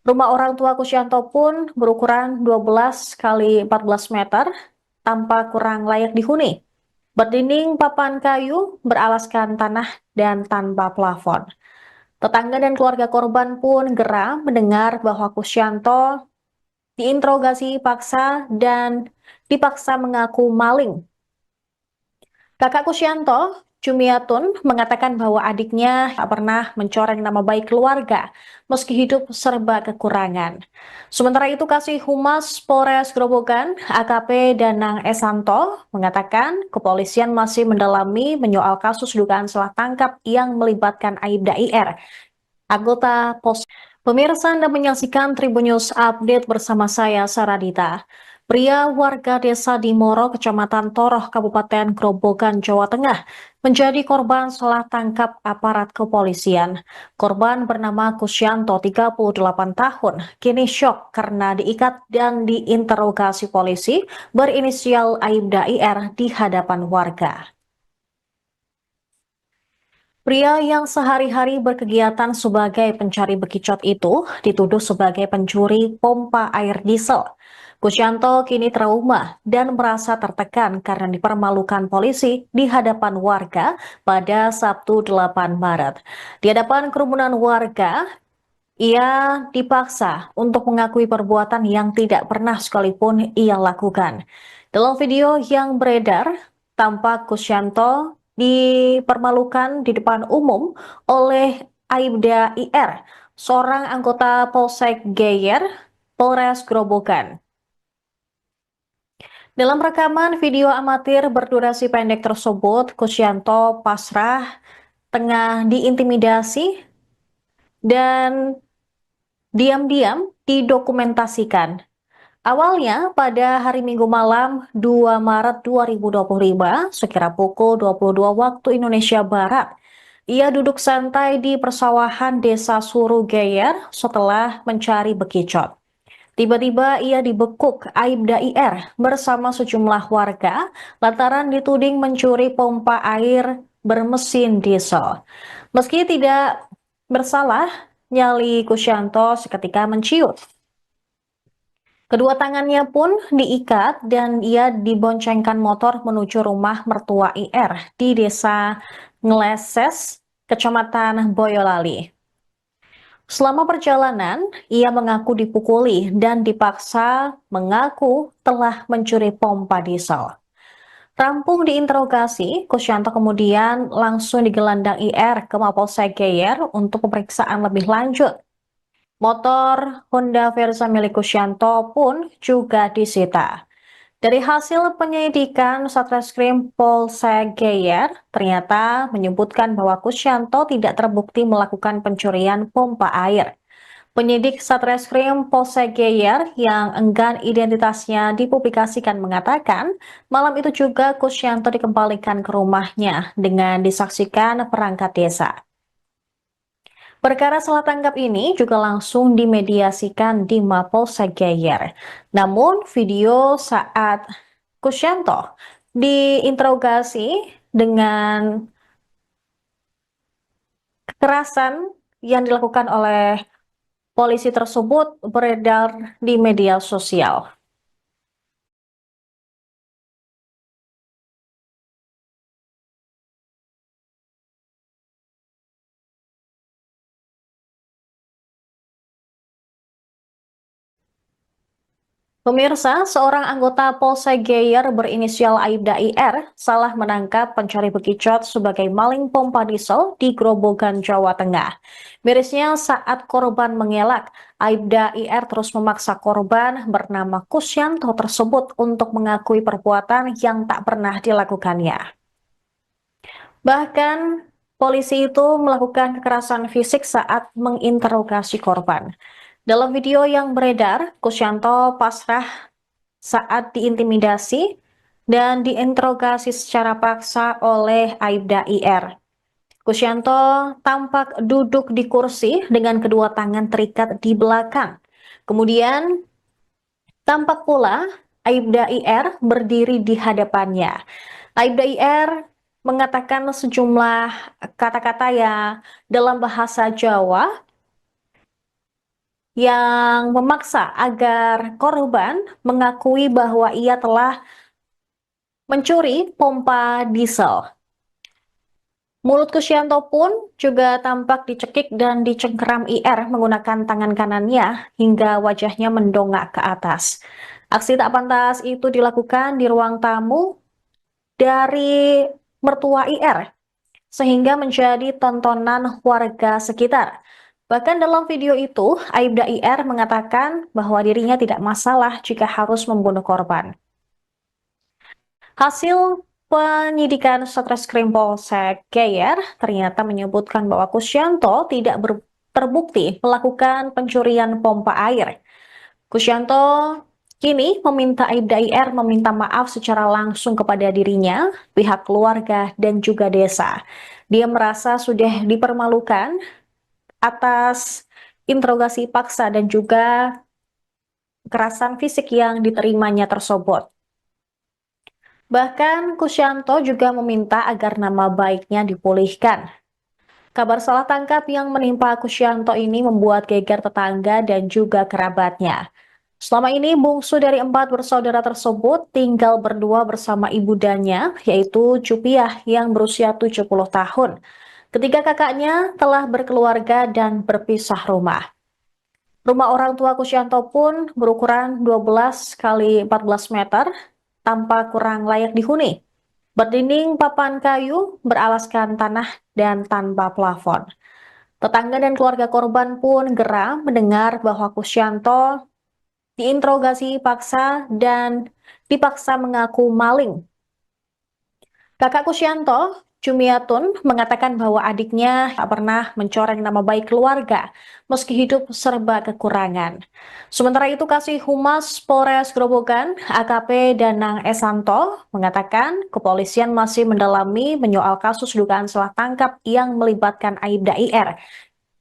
Rumah orang tua Kusyanto pun berukuran 12 kali 14 meter, tanpa kurang layak dihuni. Berdinding papan kayu, beralaskan tanah, dan tanpa plafon. Tetangga dan keluarga korban pun geram mendengar bahwa Kusyanto diinterogasi paksa dan dipaksa mengaku maling. Kakak Kusyanto, Jumiatun, mengatakan bahwa adiknya tak pernah mencoreng nama baik keluarga, meski hidup serba kekurangan. Sementara itu, Kasih Humas Polres Grobogan, AKP Danang Esanto, mengatakan kepolisian masih mendalami menyoal kasus dugaan salah tangkap yang melibatkan Aibda IR, anggota Pos. Pemirsa, Anda menyaksikan Tribun News Update bersama saya, Saradita. Pria warga desa Dimoro, Kecamatan Toroh, Kabupaten Grobogan, Jawa Tengah, menjadi korban salah tangkap aparat kepolisian. Korban bernama Kusyanto, 38 tahun, kini syok karena diikat dan diinterogasi polisi berinisial Aibda IR di hadapan warga. Pria yang sehari-hari berkegiatan sebagai pencari bekicot itu dituduh sebagai pencuri pompa air diesel. Kusyanto kini trauma dan merasa tertekan karena dipermalukan polisi di hadapan warga pada Sabtu 8 Maret. Di hadapan kerumunan warga, ia dipaksa untuk mengakui perbuatan yang tidak pernah sekalipun ia lakukan. Dalam video yang beredar, tampak Kusyanto dipermalukan di depan umum oleh Aibda IR, seorang anggota Polsek Geyer, Polres Grobogan. Dalam rekaman video amatir berdurasi pendek tersebut, Kusyanto pasrah tengah diintimidasi dan diam-diam didokumentasikan. Awalnya pada hari Minggu malam 2 Maret 2025 sekira pukul 22 waktu Indonesia Barat, ia duduk santai di persawahan desa Surugeyer setelah mencari bekicot. Tiba-tiba ia dibekuk Aibda IR bersama sejumlah warga lantaran dituding mencuri pompa air bermesin diesel. Meski tidak bersalah, nyali Kusyanto seketika menciut. Kedua tangannya pun diikat dan ia diboncengkan motor menuju rumah mertua IR di desa Ngleses, Kecamatan Boyolali. Selama perjalanan, ia mengaku dipukuli dan dipaksa mengaku telah mencuri pompa diesel. Rampung diinterogasi, Kusyanto kemudian langsung digelandang IR ke Mapolsek Geyer untuk pemeriksaan lebih lanjut. Motor Honda Verza milik Kusyanto pun juga disita. Dari hasil penyelidikan Satreskrim Polsek Geyer, ternyata menyebutkan bahwa Kusyanto tidak terbukti melakukan pencurian pompa air. Penyidik Satreskrim Polsek Geyer yang enggan identitasnya dipublikasikan mengatakan, malam itu juga Kusyanto dikembalikan ke rumahnya dengan disaksikan perangkat desa. Perkara salah tangkap ini juga langsung dimediasikan di Mapolsek Geyer. Namun video saat Kusyanto diinterogasi dengan kekerasan yang dilakukan oleh polisi tersebut beredar di media sosial. Pemirsa, seorang anggota Polsek Geyer berinisial Aibda IR salah menangkap pencari bekicot sebagai maling pompa diesel di Grobogan, Jawa Tengah. Mirisnya saat korban mengelak, Aibda IR terus memaksa korban bernama Kusyanto tersebut untuk mengakui perbuatan yang tak pernah dilakukannya. Bahkan, polisi itu melakukan kekerasan fisik saat menginterogasi korban. Dalam video yang beredar, Kusyanto pasrah saat diintimidasi dan diinterogasi secara paksa oleh Aibda IR. Kusyanto tampak duduk di kursi dengan kedua tangan terikat di belakang. Kemudian tampak pula Aibda IR berdiri di hadapannya. Aibda IR mengatakan sejumlah kata-kata yang dalam bahasa Jawa yang memaksa agar korban mengakui bahwa ia telah mencuri pompa diesel. Mulut Kusyanto pun juga tampak dicekik dan dicengkeram IR menggunakan tangan kanannya hingga wajahnya mendongak ke atas. Aksi tak pantas itu dilakukan di ruang tamu dari mertua IR, sehingga menjadi tontonan warga sekitar. Bahkan dalam video itu, Aibda IR mengatakan bahwa dirinya tidak masalah jika harus membunuh korban. Hasil penyidikan Satreskrim Polsek Geyer ternyata menyebutkan bahwa Kusyanto terbukti melakukan pencurian pompa air. Kusyanto kini meminta Aibda IR meminta maaf secara langsung kepada dirinya, pihak keluarga, dan juga desa. Dia merasa sudah dipermalukan atas interogasi paksa dan juga kekerasan fisik yang diterimanya tersebut. Bahkan Kusyanto juga meminta agar nama baiknya dipulihkan. Kabar salah tangkap yang menimpa Kusyanto ini membuat geger tetangga dan juga kerabatnya. Selama ini bungsu dari 4 bersaudara tersebut tinggal berdua bersama ibundanya, yaitu Cupiah yang berusia 70 tahun. Ketiga kakaknya telah berkeluarga dan berpisah rumah. Rumah orang tua Kusyanto pun berukuran 12 kali 14 meter, tampak kurang layak dihuni. Berdinding papan kayu, beralaskan tanah, dan tanpa plafon. Tetangga dan keluarga korban pun geram mendengar bahwa Kusyanto diinterogasi paksa dan dipaksa mengaku maling. Kakak Kusyanto, Jumiatun, mengatakan bahwa adiknya tak pernah mencoreng nama baik keluarga, meski hidup serba kekurangan. Sementara itu, Kasih Humas Polres Grobogan, AKP Danang Esanto, mengatakan kepolisian masih mendalami menyoal kasus dugaan salah tangkap yang melibatkan Aibda IR,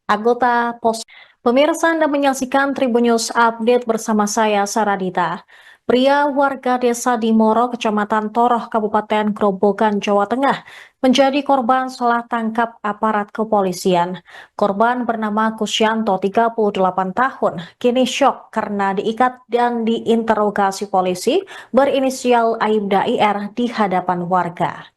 anggota pos. Pemirsa Anda menyaksikan Tribun News Update bersama saya, Saradita. Pria warga desa Dimoro, Kecamatan Toroh, Kabupaten Grobogan, Jawa Tengah, menjadi korban salah tangkap aparat kepolisian. Korban bernama Kusyanto, 38 tahun, kini syok karena diikat dan diinterogasi polisi berinisial Aibda IR di hadapan warga.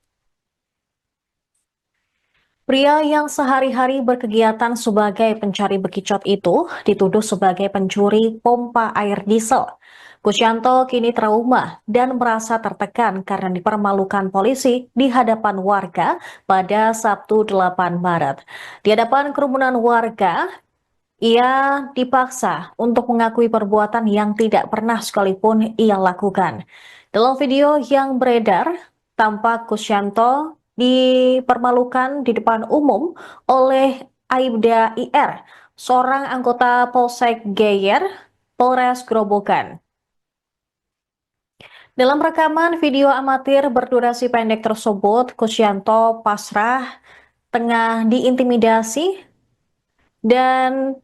Pria yang sehari-hari berkegiatan sebagai pencari bekicot itu dituduh sebagai pencuri pompa air diesel. Kusyanto kini trauma dan merasa tertekan karena dipermalukan polisi di hadapan warga pada Sabtu 8 Maret. Di hadapan kerumunan warga, ia dipaksa untuk mengakui perbuatan yang tidak pernah sekalipun ia lakukan. Dalam video yang beredar, tampak Kusyanto dipermalukan di depan umum oleh Aibda IR, seorang anggota Polsek Geyer, Polres Grobogan. Dalam rekaman video amatir berdurasi pendek tersebut, Kusyanto pasrah tengah diintimidasi dan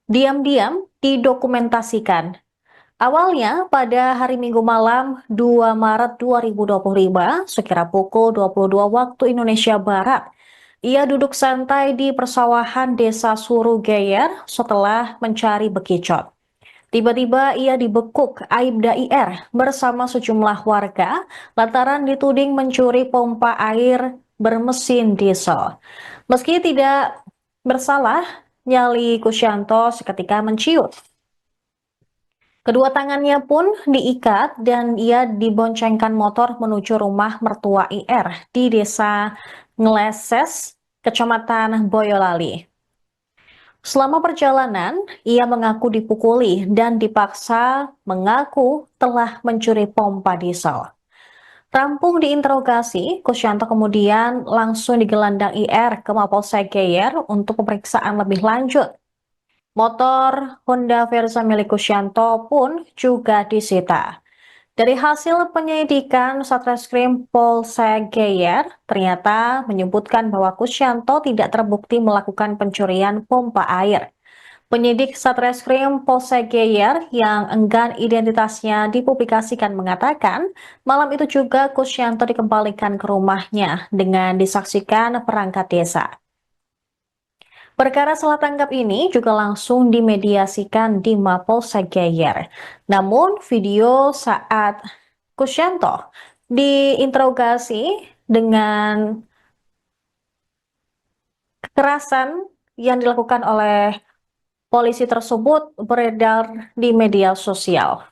diam-diam didokumentasikan. Awalnya pada hari Minggu malam 2 Maret 2025 sekira pukul 22 waktu Indonesia Barat, ia duduk santai di persawahan desa Suru Geyer setelah mencari bekicot. Tiba-tiba ia dibekuk Aibda IR bersama sejumlah warga lantaran dituding mencuri pompa air bermesin diesel. Meski tidak bersalah, nyali Kusyanto seketika menciut. Kedua tangannya pun diikat dan ia diboncengkan motor menuju rumah mertua IR di desa Ngeleses, Kecamatan Boyolali. Selama perjalanan, ia mengaku dipukuli dan dipaksa mengaku telah mencuri pompa diesel. Rampung diinterogasi, Kusyanto kemudian langsung digelandang IR ke Mapolsek Geyer untuk pemeriksaan lebih lanjut. Motor Honda Verza milik Kusyanto pun juga disita. Dari hasil penyelidikan Satreskrim Polsek Geyer, ternyata menyebutkan bahwa Kusyanto tidak terbukti melakukan pencurian pompa air. Penyidik Satreskrim Polsek Geyer yang enggan identitasnya dipublikasikan mengatakan, malam itu juga Kusyanto dikembalikan ke rumahnya dengan disaksikan perangkat desa. Perkara salah tangkap ini juga langsung dimediasikan di Mapolsek Geyer. Namun video saat Kusyanto diinterogasi dengan kekerasan yang dilakukan oleh polisi tersebut beredar di media sosial.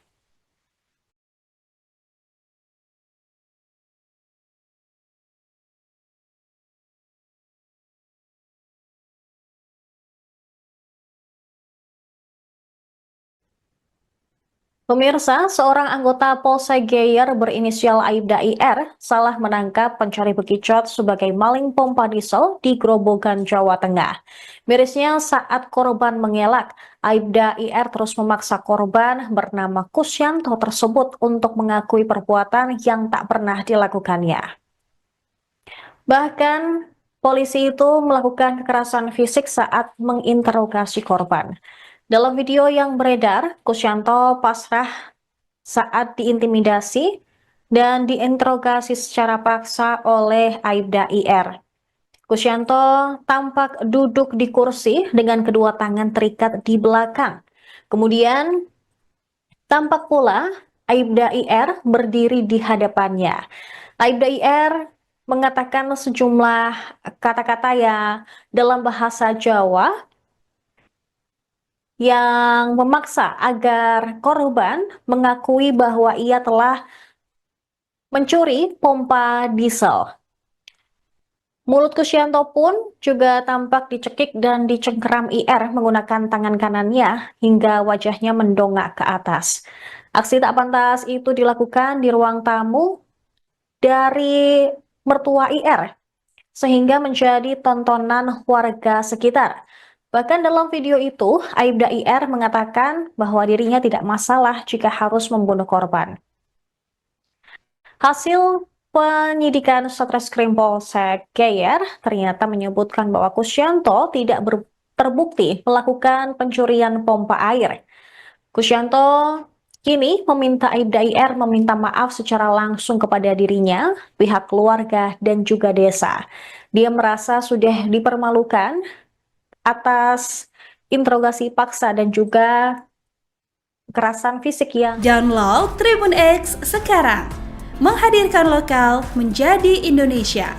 Pemirsa, seorang anggota Polsek Geyer berinisial Aibda IR salah menangkap pencuri bekicot sebagai maling pompa diesel di Grobogan, Jawa Tengah. Mirisnya saat korban mengelak, Aibda IR terus memaksa korban bernama Kusyanto tersebut untuk mengakui perbuatan yang tak pernah dilakukannya. Bahkan, polisi itu melakukan kekerasan fisik saat menginterogasi korban. Dalam video yang beredar, Kusyanto pasrah saat diintimidasi dan diinterogasi secara paksa oleh Aibda IR. Kusyanto tampak duduk di kursi dengan kedua tangan terikat di belakang. Kemudian tampak pula Aibda IR berdiri di hadapannya. Aibda IR mengatakan sejumlah kata-kata yang dalam bahasa Jawa yang memaksa agar korban mengakui bahwa ia telah mencuri pompa diesel. Mulut Kusyanto pun juga tampak dicekik dan dicengkeram IR menggunakan tangan kanannya hingga wajahnya mendongak ke atas. Aksi tak pantas itu dilakukan di ruang tamu dari mertua IR, sehingga menjadi tontonan warga sekitar. Bahkan dalam video itu, Aibda IR mengatakan bahwa dirinya tidak masalah jika harus membunuh korban. Hasil penyidikan Satreskrim Polsek Geyer ternyata menyebutkan bahwa Kusyanto tidak terbukti melakukan pencurian pompa air. Kusyanto kini meminta Aibda IR meminta maaf secara langsung kepada dirinya, pihak keluarga, dan juga desa. Dia merasa sudah dipermalukan atas interogasi paksa dan juga kekerasan fisik yang Download Tribun X sekarang, menghadirkan lokal menjadi Indonesia.